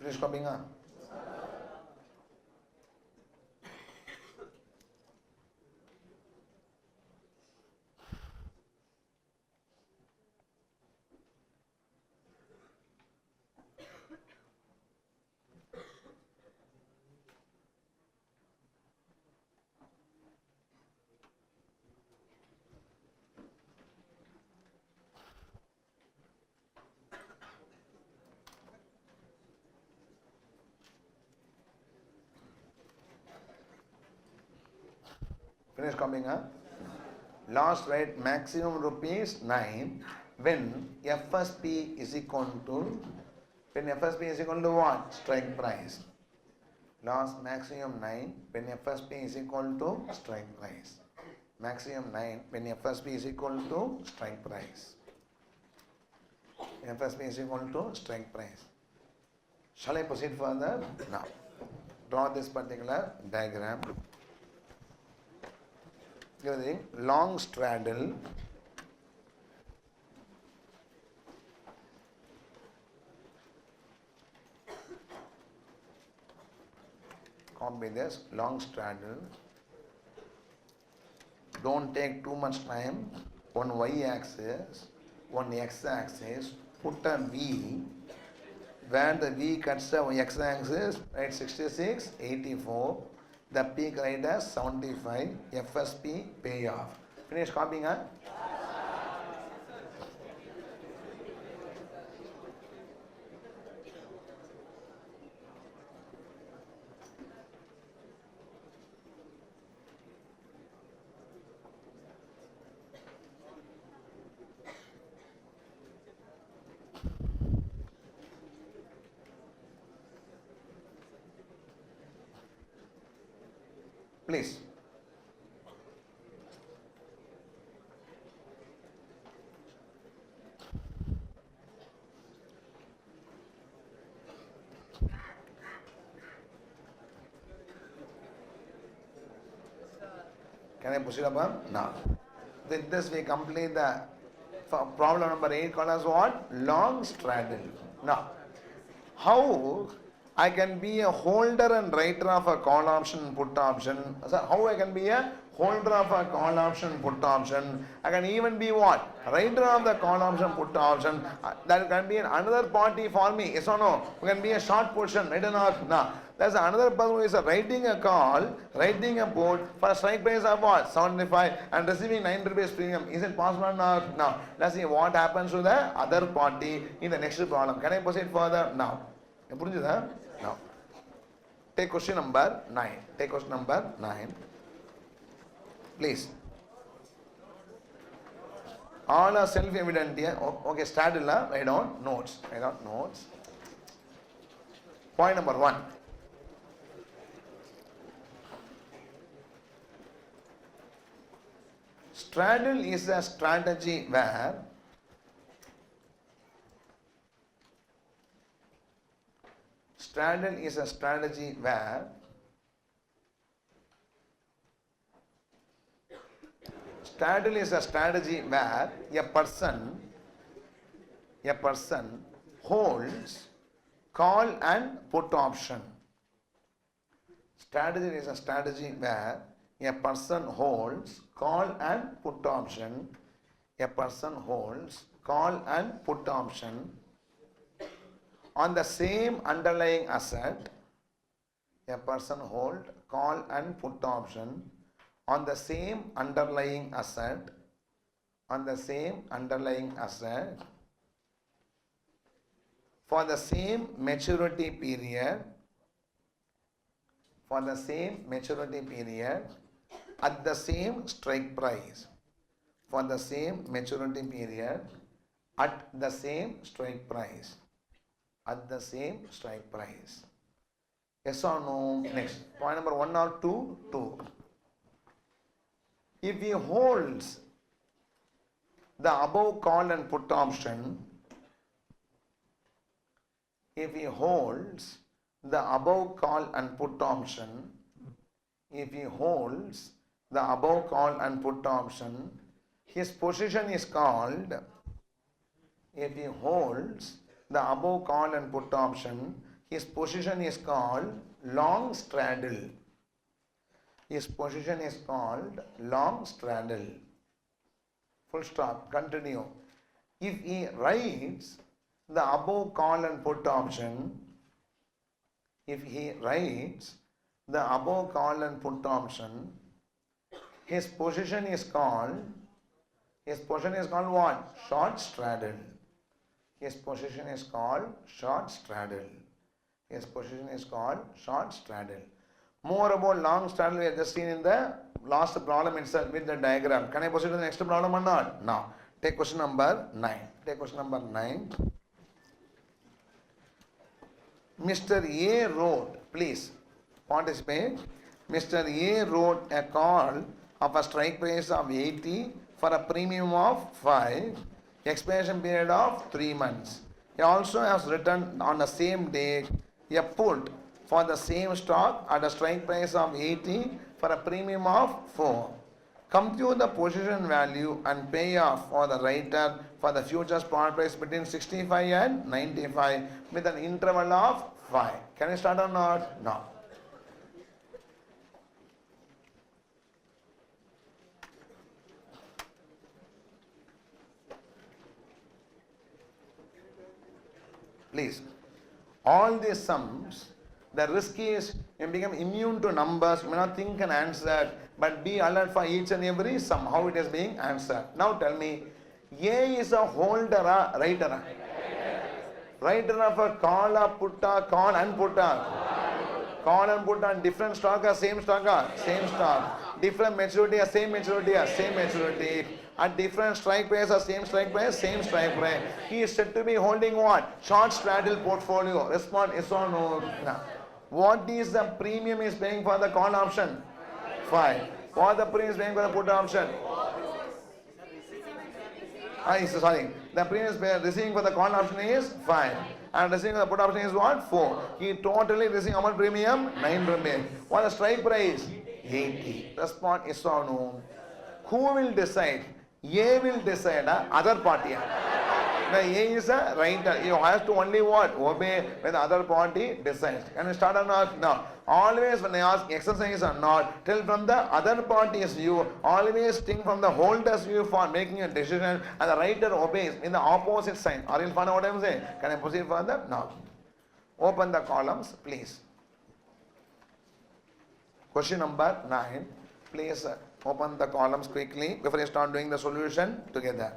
Finish copying up. Finish coming up. Last rate maximum rupees 9 when FSP is equal to what? Strike price. Loss maximum 9 when FSP is equal to strike price. Maximum 9 when FSP is equal to strike price. FSP is equal to strike price. Shall I proceed further? Now, draw this particular diagram. Using long straddle. Copy this long straddle. Don't take too much time. One y axis, one x axis. Put a V. Where the V cuts the x axis, right 66, 84. The peak right as 75. FSP payoff. Finish copying, huh? Please. Can I proceed above? Now. With this we complete the problem number 8 called as what? Long straddle. Now, how I can be a holder and writer of a call option, put option. So how I can be a holder of a call option, put option. I can even be what? Writer of the call option, put option. That can be another party for me. Yes or no? We can be a short portion, right or not? No. There's another person who is writing a call, writing a put for a strike price of what? 75 and receiving 9 rupees premium. Is it possible or not? No. Let's see what happens to the other party in the next problem. Can I proceed further? Now. Now, take question number 9. Take question number 9. Please. All are self-evident here. Okay, straddle, write down notes. Write down notes. Point number 1. Straddle is a strategy where straddle is a strategy where a person holds call and put option. Strategy is a strategy where a person holds call and put option. A person holds call and put option on the same underlying asset. A person hold call and put option on the same underlying asset, for the same maturity period, at the same strike price, for the same maturity period at the same strike price. Yes or no? Next. Point number 1 or 2? 2. If he holds the above call and put option, his position is called, long straddle. His position is called long straddle. Full stop. Continue. If he writes the above call and put option, his position is called what? Short straddle. His position is called short straddle. More about long straddle we have just seen in the last problem itself with the diagram. Can I proceed to the next problem or not? Now, take question number 9. Mr. A wrote, please. participate. Mr. A wrote a call of a strike price of 80 for a premium of 5, expiration period of 3 months. He also has written on the same day a put for the same stock at a strike price of 80 for a premium of 4. Compute the position value and pay off for the writer for the future spot price between 65 and 95 with an interval of 5. Can we start or not? No. Please. All these sums, the risk is you become immune to numbers, you may not think an answer, but be alert for each and every sum, how it is being answered. Now tell me, A is a holder or writer? Writer of a call or put or call and put or? Call and put on different stock or same stock or? Same stock. Different maturity or same maturity or? Same maturity. At different strike price or same strike price? Same strike price. He is said to be holding what? Short straddle portfolio. Respond yes or no? No. What is the premium is paying for the call option? 5. What the premium is paying for the put option? Sorry. The premium is receiving for the call option is 5. And receiving the put option is what? 4. He totally receiving how much premium? 9 premium. What is the strike price? 80. Respond yes or no? Who will decide? A will decide, other party. The A is a writer. You have to only what? Obey when the other party decides. Can we start or not? No. Always when I ask exercise or not, tell from the other party's view, always think from the holder's view for making a decision, and the writer obeys in the opposite sign. Are you following what I am saying? Can I proceed further? No. Open the columns, please. Question number 9. Please open the columns quickly before you start doing the solution together.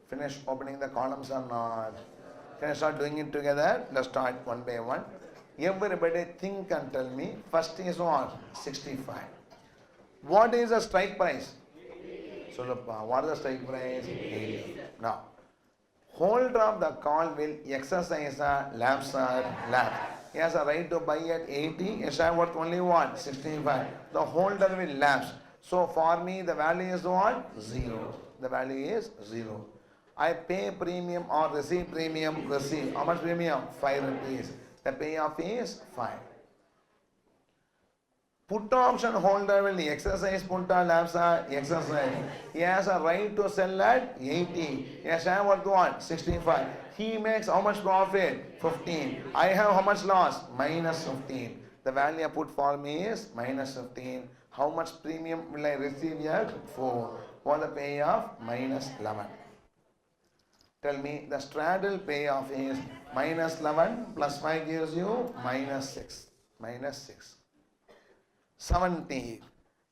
Finish opening the columns or not? Can I start doing it together? Let's start one by one. Everybody think and tell me. First is what? 65. What is the strike price? So what is the strike price? 80. Now, holder of the call will exercise a lapse or lapse. He has a right to buy at 80. His share worth only what? 65. The holder will lapse. So for me the value is what? 0. The value is 0. I pay premium or receive premium, receive. How much premium? 5 rupees. The payoff is 5. Put option holder will exercise put or lapse or exercise. He has a right to sell at 80. He has share worth what? 65. He makes how much profit? 15. I have how much loss? Minus 15. The value I put for me is minus 15. How much premium will I receive here? 4. What the payoff? Minus 11. Tell me, the straddle payoff is minus 11 plus 5 gives you minus 6. Minus 6. 70.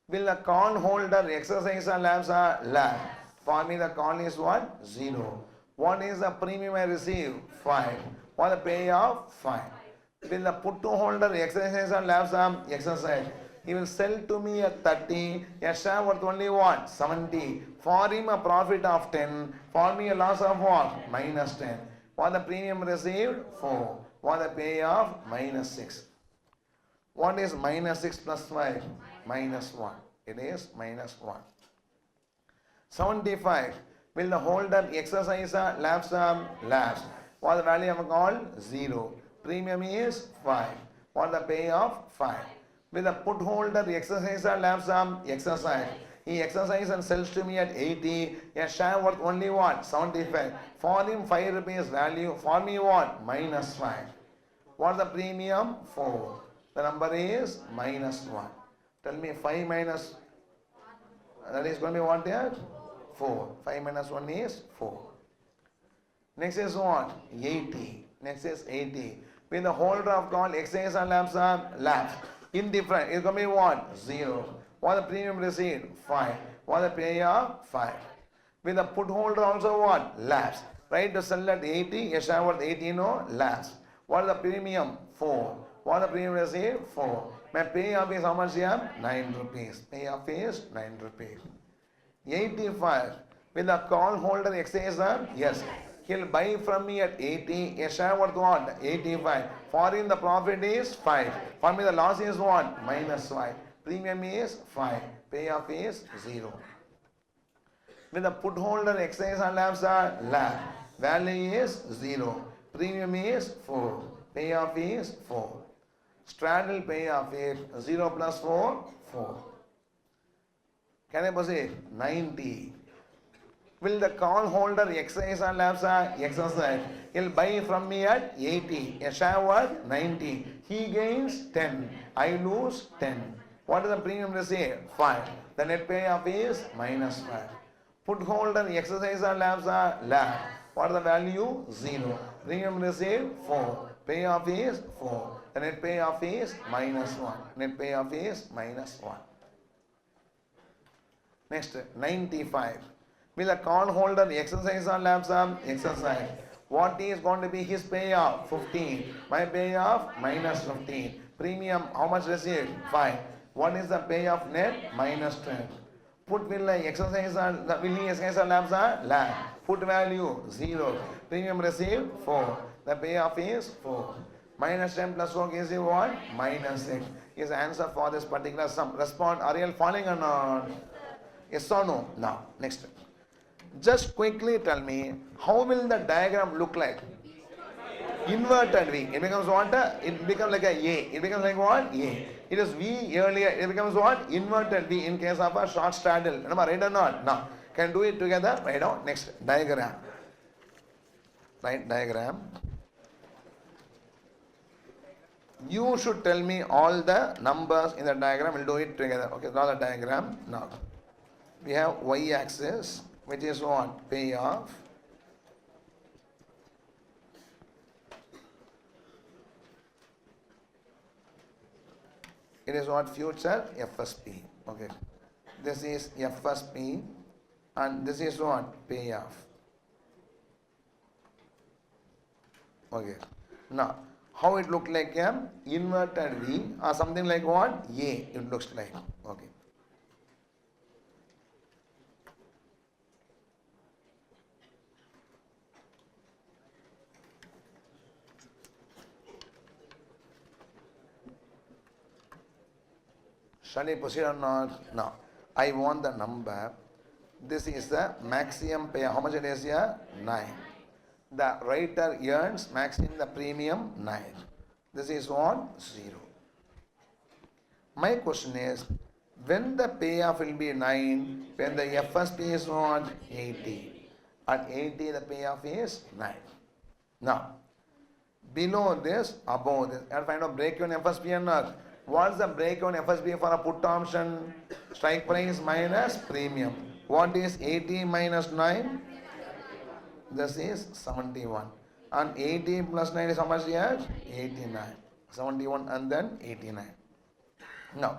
Will the call holder exercise or lapse or lapse? For me the call is what? 0. What is the premium I receive? 5. What the payoff? 5. Will the put to holder exercise or lapse or exercise? He will sell to me at 30, a share worth only what? 70. For him a profit of 10, for me a loss of what? Minus 10. What the premium received? 4. What the payoff? Minus 6. What is minus 6 plus 5? Minus 1. It is minus 1. 75. Will the holder exercise a lapse or lapse? What the value of a call? 0. Premium is 5. What the payoff? 5. Will the put holder exercise or lapse? Exercise. He exercises and sells to me at 80. A share worth only what? 75. For him 5 rupees value. For me what? Minus 5. What the premium? 4. The number is minus 1. Tell me 5 minus, that is going to be what here? 4. 5 minus 1 is 4. Next is what? 80. Next is 80. When the holder of call exercise and lapse are lapse. Indifferent. It's going to be what? 0. What the premium received? 5. What the payoff? 5. With the put holder also what? Lapse. Right to sell at 80. A share worth 80 no? Lapse. What is the premium? 4. What the premium received? 4. My payoff is how much here? 9 rupees. Payoff is 9 rupees. 85. Will the call holder exercise? Yes. He'll buy from me at 80. A share worth what? 85. For him the profit is 5. For me the loss is what? Minus 5. Premium is 5. Payoff is 0. When the put holder exercise and lapse are lapse. Value is 0. Premium is 4. Payoff is 4. Straddle payoff is 0 plus 4, 4. Can I proceed? 90. Will the call holder exercise and lapse? Exercise. He'll buy from me at 80. A share worth 90. He gains 10. I lose 10. What is the premium receive? 5. The net payoff is minus 5. Put holder exercise and lapse? Lapse. What is the value? 0. Premium receive 4. Payoff is 4. The net payoff is minus 1. Net payoff is minus 1. Next, 95. Will the call holder exercise or lapse? Exercise. What is going to be his payoff? 15. My payoff? Minus 15. Premium, how much received? 5. What is the payoff net? Minus 10. Put will exercise or will he exercise or lapse? Lapse. Put value 0. Premium received 4. The payoff is 4. Minus 10 plus 4 gives you what? Minus 6. Is answer for this particular sum. Respond. Are you all following or not? Yes or no? Now, next. Just quickly tell me, how will the diagram look like? Inverted V. It becomes what? It becomes like a A. It becomes like what? A. It is V earlier. It becomes what? Inverted V in case of a short straddle. Remember, right or not? Now, can do it together? Right now. Next. Diagram. Right, diagram. You should tell me all the numbers in the diagram. We'll do it together. Okay, draw the diagram. Now, we have y-axis, which is what? Payoff. It is what? Future FSP. Okay. This is FSP and this is what? Payoff. Okay. Now, how it look like a inverted V or something like what? A it looks like. Okay. Shall I proceed or not? No. I want the number. This is the maximum pay. How much it is here? 9. The writer earns maximum the premium 9. This is what? 0. My question is, when the payoff will be 9, when the FSP is what? 80. At 80 the payoff is 9. Now, below this, above this, and find out break even FSP and not. What's the break even FSP for a put option? Strike price minus premium. What is 80 minus 9? This is 71. And 80 plus 9 is how much here? 89. 71 and then 89. Now,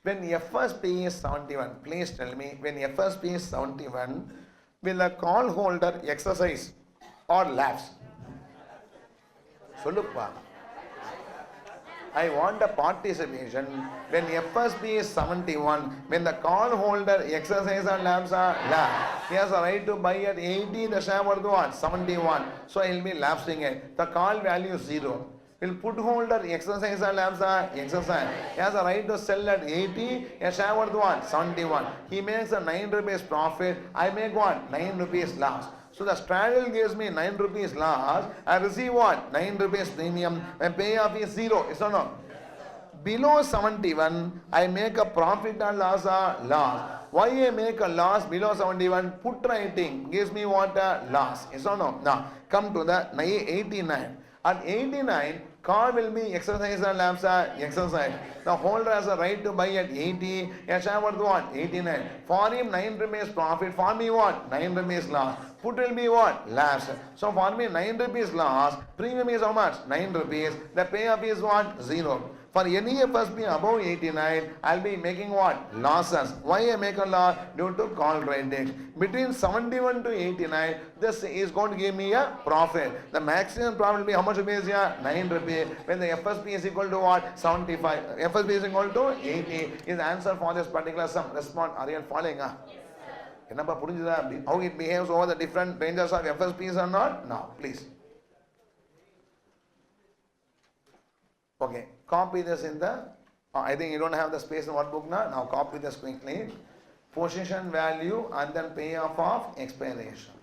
when FSP is 71, please tell me, when FSP is 71, will the call holder exercise or lapse? So look, I want a participation. When FSP is 71, when the call holder exercise or lapse are lapse, he has a right to buy at 80, the share worth what? 71. So he will be lapsing it. The call value is 0. Will put holder exercise or lapse are exercise. He has a right to sell at 80, a share worth what? 71. He makes a 9 rupees profit. I make what? 9 rupees loss. So the straddle gives me 9 rupees loss. I receive what? 9 rupees premium. My payoff is 0. Is or no? Below 71, I make a profit or loss or loss. Why I make a loss below 71? Put writing gives me what? A loss. Yes or no? Now, come to the 89. At 89, call will be exercise or lapse or exercise. The holder has a right to buy at 80. A share worth what? 89. For him, 9 rupees profit. For me, what? 9 rupees loss. Put will be what? Lapse. So for me, 9 rupees loss. Premium is how much? 9 rupees. The payoff is what? 0. For any FSP above 89, I'll be making what? Losses. Why I make a loss? Due to call writing. Between 71 to 89, this is going to give me a profit. The maximum profit will be how much rupees here? 9 rupees. When the FSP is equal to what? 75. FSP is equal to 80. Is the answer for this particular sum. Respond. Are you following? How it behaves over the different ranges of FSPs or not? Now, please. Okay, copy this in the, I think you don't have the space in workbook now. Now copy this quickly. Position value and then payoff of expiration.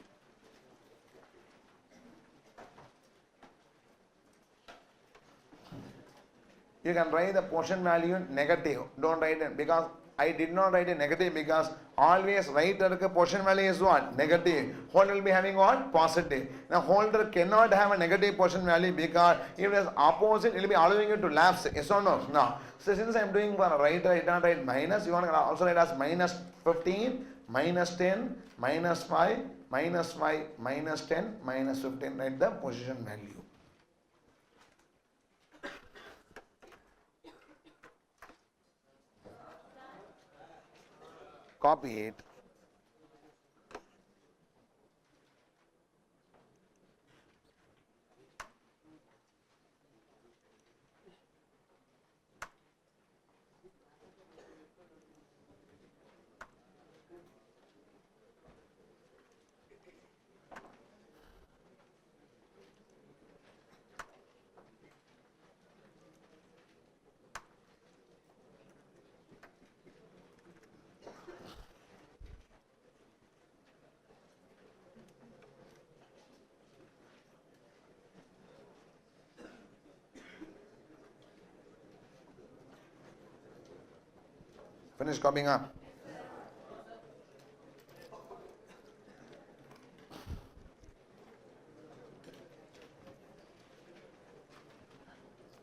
You can write the position value negative. Don't write it because I did not write a negative because always write the position value is what? Negative. Holder will be having what? Positive. Now holder cannot have a negative position value because if it is opposite, it will be allowing you to lapse. Yes or no? No. So since I am doing for right, I don't write minus. You want to also write as minus 15, minus 10, minus 5, minus 5, minus 10, minus 15. Write the position value. Copy it. Finish copying up.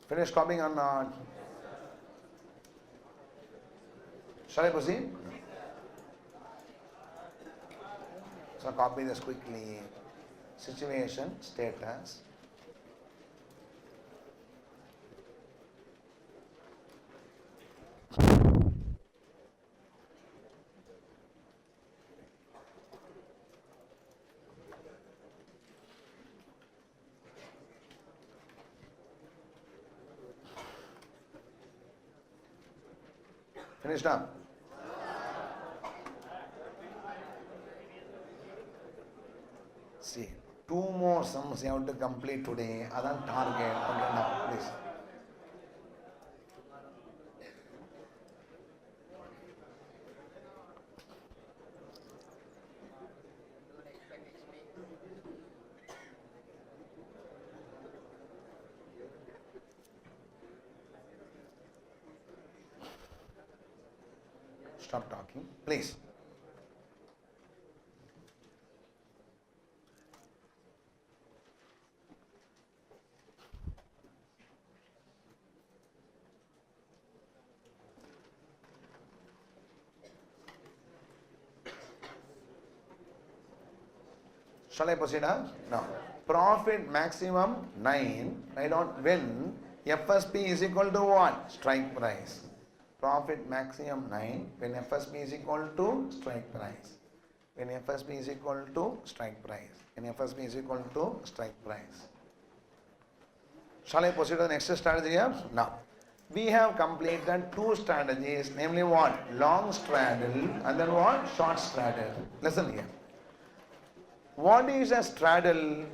Finish copying or not? Shall I proceed? So copy this quickly. Situation, status. Finished up? See, 2 more sums you have to complete today. That's target. Okay, now please. Stop talking, please. Shall I proceed? No. Profit maximum 9. Write down when FSP is equal to what? Strike price. Profit maximum 9 when FSP is equal to strike price. When FSP is equal to strike price. When FSP is equal to strike price. Shall I proceed to the next strategy here? Now, we have completed 2 strategies, namely what? Long straddle and then what? Short straddle. Listen here. What is a straddle?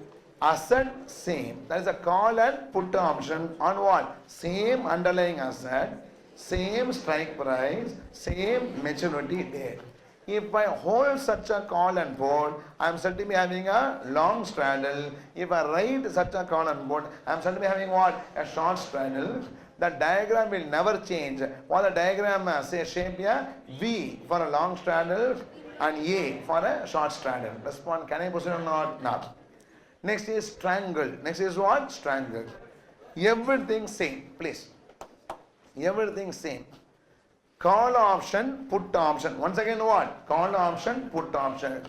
Asset same. That is a call and put option on what? Same underlying asset, same strike price, same maturity date. If I hold such a call and put, I am said to be having a long straddle. If I write such a call and put, I am said to be having what? A short straddle. The diagram will never change. What the diagram say shape here? V for a long straddle and A for a short straddle. Respond, can I proceed or not? No. Next is strangle. Next is what? Strangle. Everything same, please. Everything same. Call option, put option. Once again what? Call option, put option.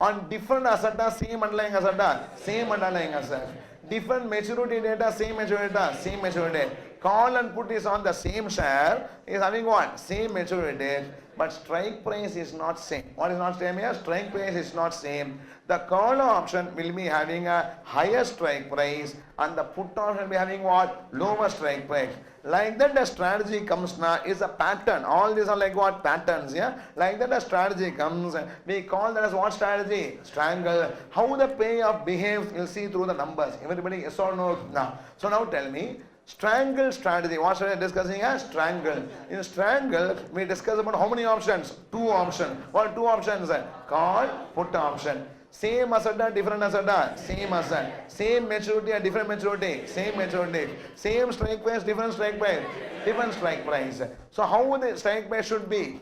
On different asset, same underlying asset, same underlying asset. Different maturity data, same maturity data, same maturity. Call and put is on the same share, is having what? Same maturity, but strike price is not same. What is not same here? Strike price is not same. The call option will be having a higher strike price and the put option will be having what? Lower strike price. Like that the strategy comes now is a pattern. All these are like what? Patterns, yeah? Like that the strategy comes. We call that as what strategy? Strangle. How the payoff behaves, you'll see through the numbers. Everybody yes or no? Now. So now tell me, strangle strategy. What are we discussing as? Strangle. In strangle, we discuss about how many options? 2 options. What 2 options? Call, put option. Same asset, different asset, same asset. Same maturity, different maturity, same maturity. Same strike price, different strike price, different strike price. So how the strike price should be?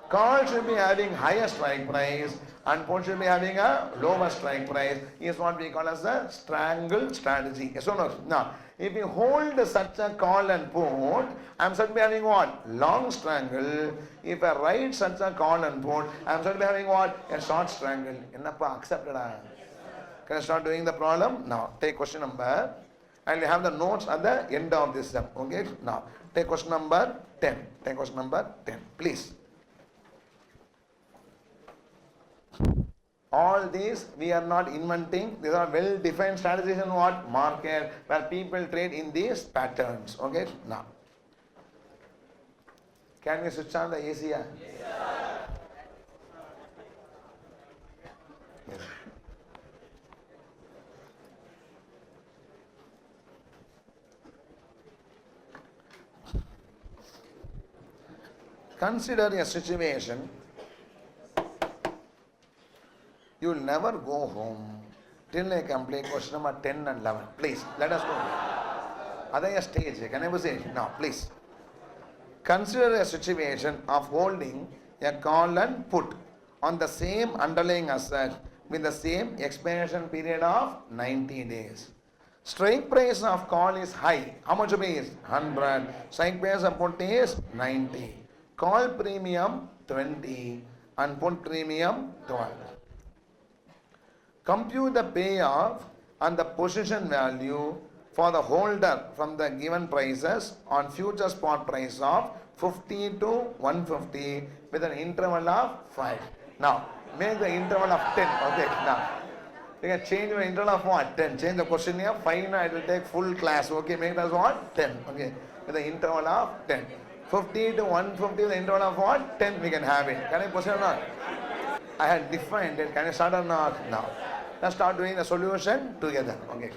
Call should be having higher strike price and put should be having a lower strike price. Is what we call as a strangle strategy. Yes or no? Now, if you hold such a call and put, I am said to be having what? Long strangle. If I write such a call and put, I am said to be having what? A short strangle. Ennappa, accepted? Can I start doing the problem? Now, take question number. And you have the notes at the end of this step. Okay? Now, take question number 10. Take question number 10. Please. All these we are not inventing. These are well defined strategies in what? Market, where people trade in these patterns. Okay? Now. Can we switch on the AC? Yes, yes. Consider a situation. You will never go home till I complete question number 10 and 11. Please, let us go. That's a stage. Can I say? Now, please. Consider a situation of holding a call and put on the same underlying asset with the same expiration period of 90 days. Strike price of call is high. How much is 100? Strike price of put is 90. Call premium 20 and put premium 12. Compute the payoff and the position value for the holder from the given prices on future spot price of 50 to 150 with an interval of 5. Now, make the interval of 10. Okay, now. You can change your interval of what? 10. Change the question here. 5 now it will take full class. Okay, make it as what? 10. Okay, with the interval of 10. 50 to 150 with the interval of what? 10 we can have it. Can I proceed or not? I had defined it. Can I start or not? Now. Let's start doing the solution together. Okay.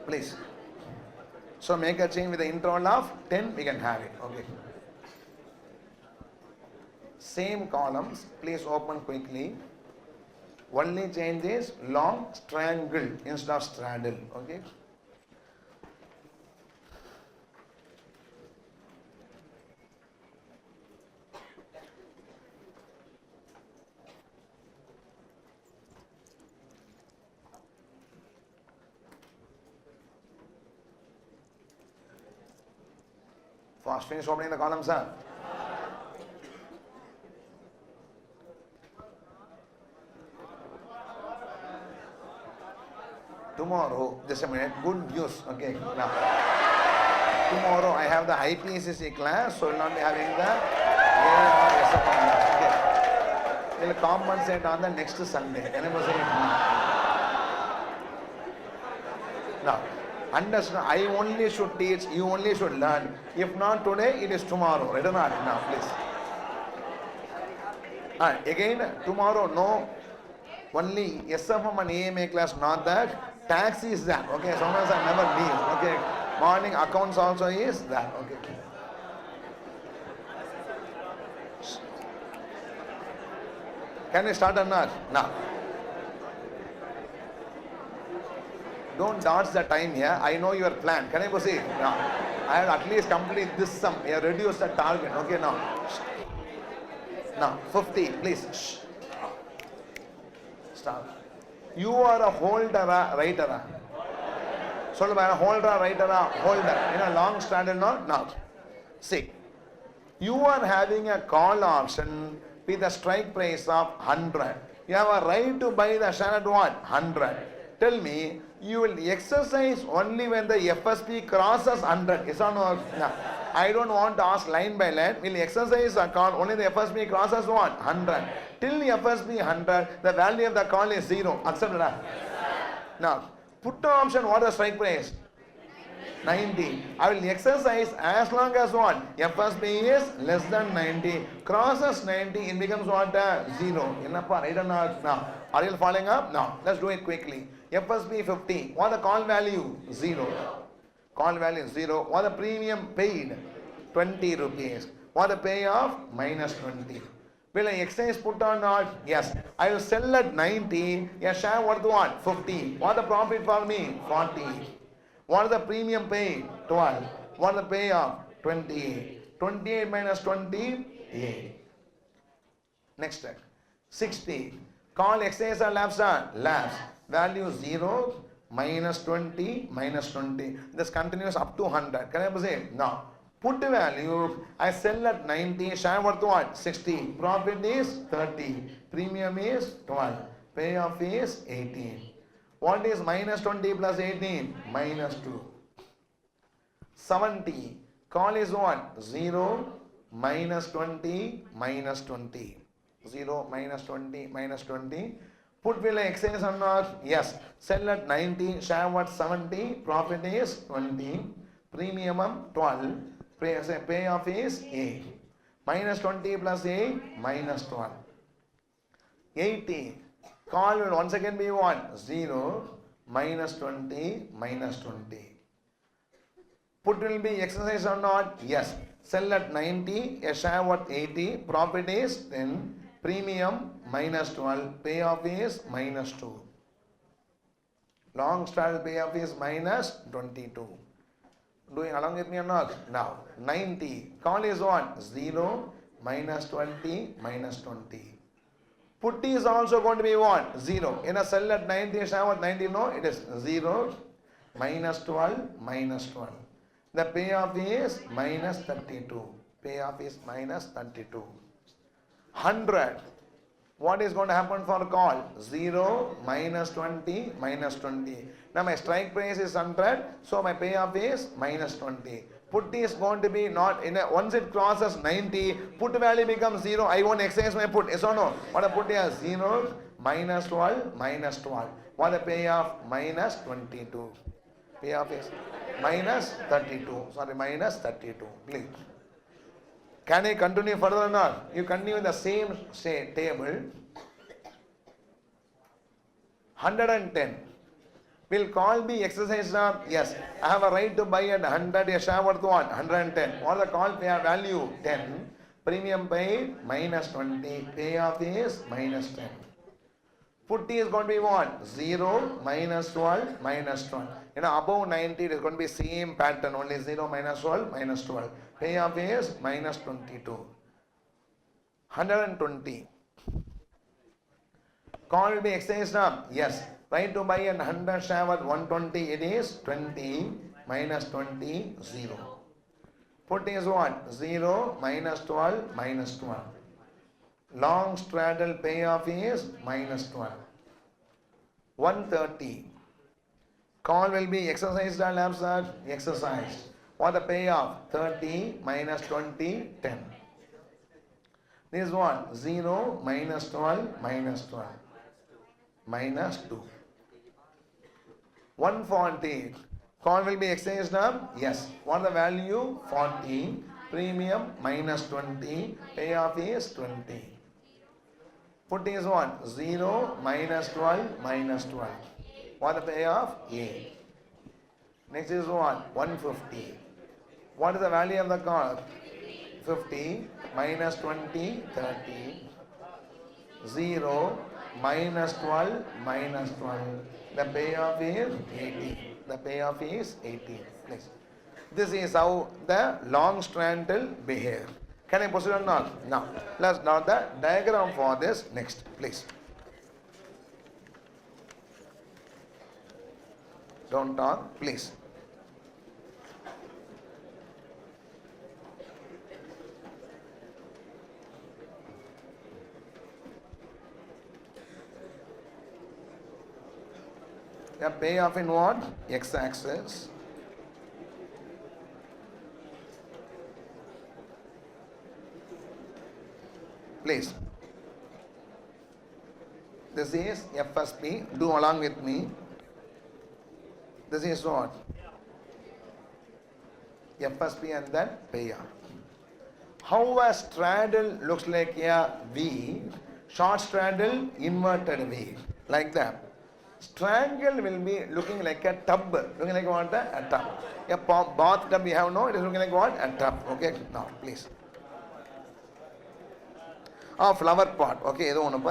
Please. So make a change with the interval of 10, we can have it. Okay. Same columns, please open quickly. Only change is long strangle instead of straddle. Okay. Fast finish opening the columns, sir. Tomorrow, just a minute, good news. Okay, now. Tomorrow I have the IPCC class, so we'll not be having the AR class. Okay. We'll compensate on the next Sunday. Can I say it now? Understand, I only should teach, you only should learn. If not today, it is tomorrow. Right or not? Now, please. Again, tomorrow, no. Only SFM and AMA class, not that. Tax is that. Okay, sometimes I never leave. Okay, morning accounts also is that. Okay. Can we start or not? Now. Don't dodge the time here. I know your plan. Can I proceed? Now. I have at least complete this sum. You have reduced the target. Okay, now. Now, 50, please. Shh. Start. You are a holder, writer. So, a holder, writer, holder. In a long straddle, not now. See, you are having a call option with a strike price of 100. You have a right to buy the share at what? 100. Tell me, you will exercise only when the FSP crosses 100. Yes or no? No. I don't want to ask line by line. Will exercise a call only the FSP crosses what? 100. Till the FSP 100, the value of the call is 0. Accepted? Yes, now, put option, what is the strike price? 90. I will exercise as long as what? FSP is less than 90. Crosses 90, it becomes what? 0. Right or not? Now, are you following up? Now, let's do it quickly. FSP 50. What the call value? 0. Call value 0. What the premium paid? 20 rupees. What the payoff? Minus 20. Will I exercise put or not? Yes. I will sell at 90. A share worth what? 50. What the profit for me? 40. What is the premium paid? 12. What is the payoff? 28. 28 minus 28. Next step. 60. Call exercise or lapse? Lapse. Value 0 minus 20 minus 20. This continues up to 100. Can I say? Now, put value. I sell at 90. Share worth what? 60. Profit is 30. Premium is 12. Payoff is 18. What is minus 20 plus 18? Minus 2. 70. Call is what? 0 minus 20 minus 20. 0 minus 20 minus 20. Put will I exchange or not? Yes. Sell at 90. Share what? 70. Profit is 20. Premium 12. Payoff is 8. Minus 20 plus 8. Minus 12. 80. Call will once again be what? 0 minus 20 minus 20. Put will be exercise or not? Yes. Sell at 90. A share worth 80. Profit is 10. Premium minus 12. Payoff is minus 2. Long straddle payoff is minus 22. Doing along with me or not? Now, 90. Call is what? 0 minus 20 minus 20. Put is also going to be what? 0. In a sell at 90, share what? 90, no? It is 0 minus 12 minus 12. The payoff is minus 32. Payoff is minus 32. 100. What is going to happen for call? 0 minus 20 minus 20. Now my strike price is 100, so my payoff is minus 20. Put is going to be not in a, once it crosses 90, put value becomes 0. I won't exercise my put. Yes or no? What I put here? 0 minus 12 minus 12. What the payoff? Minus 22. Payoff is minus 32. Sorry, minus 32. Please. Can I continue further or not? You continue in the same table. 110. Will call be exercised? Yes. I have a right to buy at 100. A share worth what? 110. What the call value? 10. Premium paid minus 20. Payoff is minus 10. Put is going to be what? 0 minus 12 minus 12. Above 90 it is going to be same pattern. Only 0 minus 12 minus 12. Payoff is minus 22. 120. Call will be exercised? Yes. Right to buy at 100 share worth 120. It is 20 minus 20, 0. Put is what? 0 minus 12 minus 12. Long straddle payoff is minus 12. 130. Call will be exercised or lapse? Exercised. What the payoff? 30 minus 20, 10. This is what? 0 minus 12 minus 12. Minus 2. 140. Call will be exchanged? Yes. What the value? 40. Premium minus 20. Payoff is 20. Put is what? 0 minus 12 minus 12. What is the payoff? A. Next is what? 150. What is the value of the call? 50 minus 20, 30. 0 minus 12 minus 12. The payoff is 18. The payoff is 18. Next. This is how the long strand will behave. Can I proceed or not? Now, let's draw the diagram for this next, please. Don't talk, please. The payoff in what? X-axis. Please. This is FSP. Do along with me. This is what? FSP and then payoff. How a straddle looks like a V, short straddle, inverted V. Like that. Strangle will be looking like a tub. Looking like what? A tub. A bathtub we have no, it is looking like what? A tub. Okay, now please. Flower pot. Okay, this one.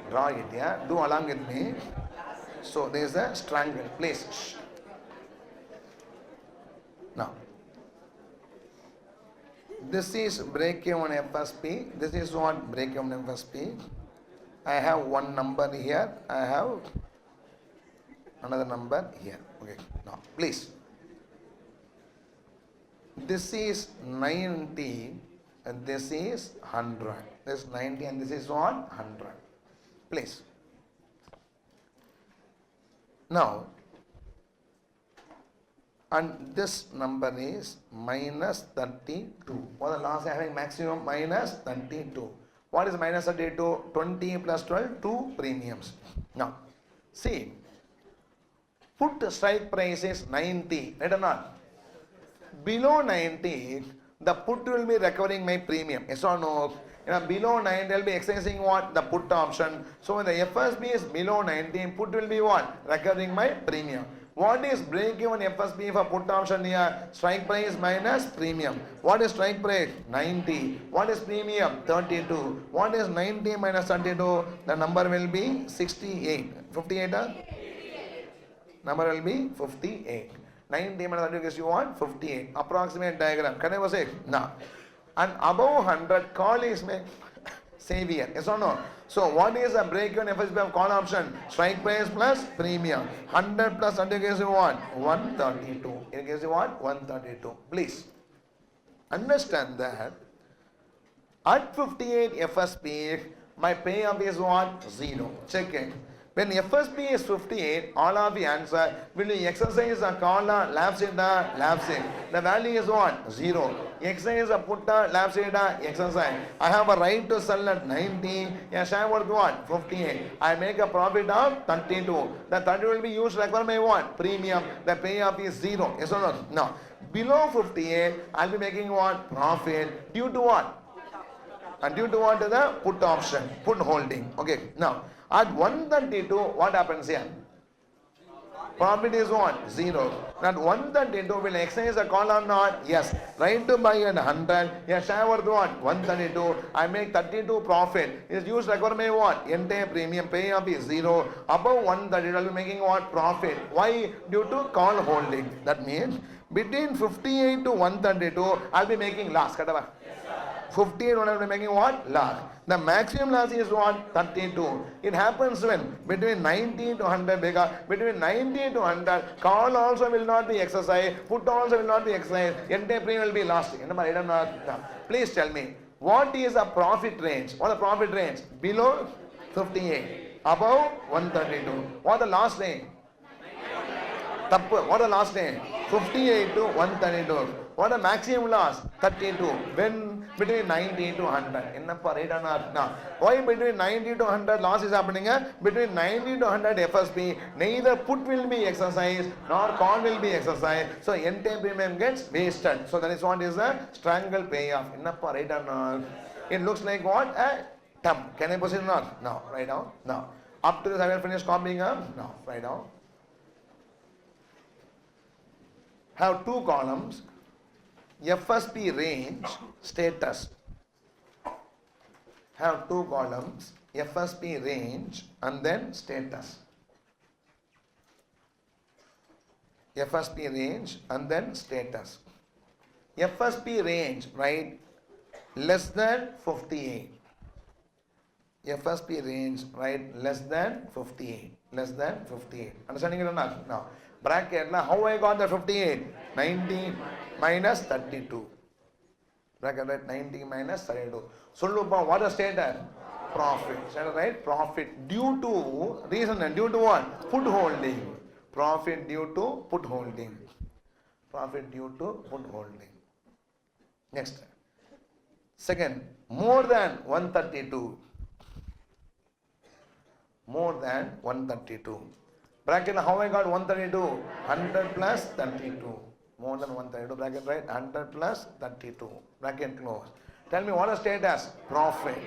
Draw it, yeah. Do along with me. So there is a strangle. Please. Shh. Now, this is break-even FSP. This is what break-even FSP. I have one number here. I have another number here. Okay. Now, please. This is 90 and this is 100. This is 90 and this is what? 100. Please. Now, and this number is minus 32. What the last having maximum? Minus 32. What is minus 32? 20 plus 12, 2 premiums. Now, see, put strike price is 90, right or not? Below 90, the put will be recovering my premium. Yes or no? Below 90, I will be exercising what? The put option. So when the FSP is below 90, put will be what? Recovering my premium. What is break-even FSP for put option here? Strike price minus premium. What is strike price? 90. What is premium? 32. What is 90 minus 32? The number will be 68. 58? Number will be 58. 90 minus 32 gives you what? 58. Approximate diagram. Can I say? No. And above 100, call is my savior. Yes or no? So what is a break-even FSP of call option? Strike price plus premium. 100 plus 100 gives you what? 132. It gives you what? 132. Please understand that at 58 FSP, my payoff is what? 0. Check it. When FSP is 58, all of the answer, will you exercise a call, lapse it, lapse it. The value is what? 0. Exercise a put, lapse it, exercise. I have a right to sell at 90. A share worth what? 58. I make a profit of 32. The 30 will be used like my what? Premium. The payoff is 0. Yes or no? No. Below 58, I will be making what? Profit. Due to what? And due to what? The put option. Put holding. Okay. Now, at 132, what happens here? Profit is what? 0. At 132, will exercise a call or not? Yes. Right to buy at 100. A share worth what? 132. I make 32 profit. Is used like my what? Entire premium payoff is 0. Above 132, I will be making what? Profit. Why? Due to call holding. That means between 58 to 132, I will be making loss. 58 I will be making what? Loss. The maximum loss is what? 32. It happens when? Between 90 to 100 because between 90 to 100, call also will not be exercised, put also will not be exercised, entire premium will be lost. Please tell me, what is a profit range? What is the profit range? Below 58, above 132. What is the last range? What is the last range? 58 to 132. What is the maximum loss? 32. When between 90 to 100. Ennappa right or not? Now, why between 90 to 100 loss is happening? Between 90 to 100 FSP, neither put will be exercised nor call will be exercised. So entire premium gets wasted. So that is what is the strangle payoff. Ennappa right or not? It looks like what? A term. Can I proceed or not? No. Write down. No. Up to this I will finish copying up. No. Write down. Have two columns. FSP range, status. Have two columns, FSP range and then status. FSP range and then status. FSP range, right? Less than 58. FSP range, right? Less than 58. Less than 58. Understanding it or not? Now, bracket, how I got the 58? 90 minus 32. Bracket, right? 90 minus 32. So, what is status? Profit. Status, right? Profit due to, reason, due to what? Put holding. Profit due to put holding. Profit due to put holding. Next. Second, more than 132. More than 132. Bracket, how I got 132? 100 plus 32. More than 132. Bracket, right? 100 plus 32. Bracket close. Tell me what is status? Profit.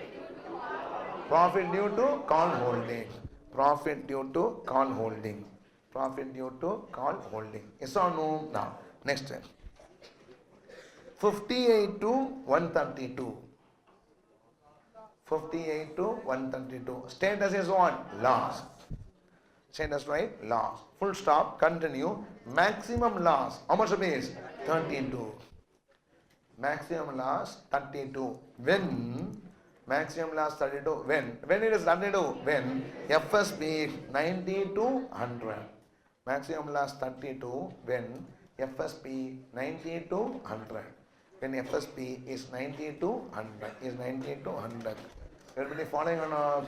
Profit due to call holding. Profit due to call holding. Profit due to call holding. Yes or no? Now, next step. 58 to 132. 58 to 132. Status is what? Loss. Status, right? Loss. Full stop. Continue. Maximum loss. How much rupees? 32. Maximum loss 32. When? Maximum loss 32. When? When it is 32? When? FSP 90 to 100. Maximum loss 32. When? FSP 90 to 100. When FSP is 90 to 100. Is 90 to 100. Everybody following or not?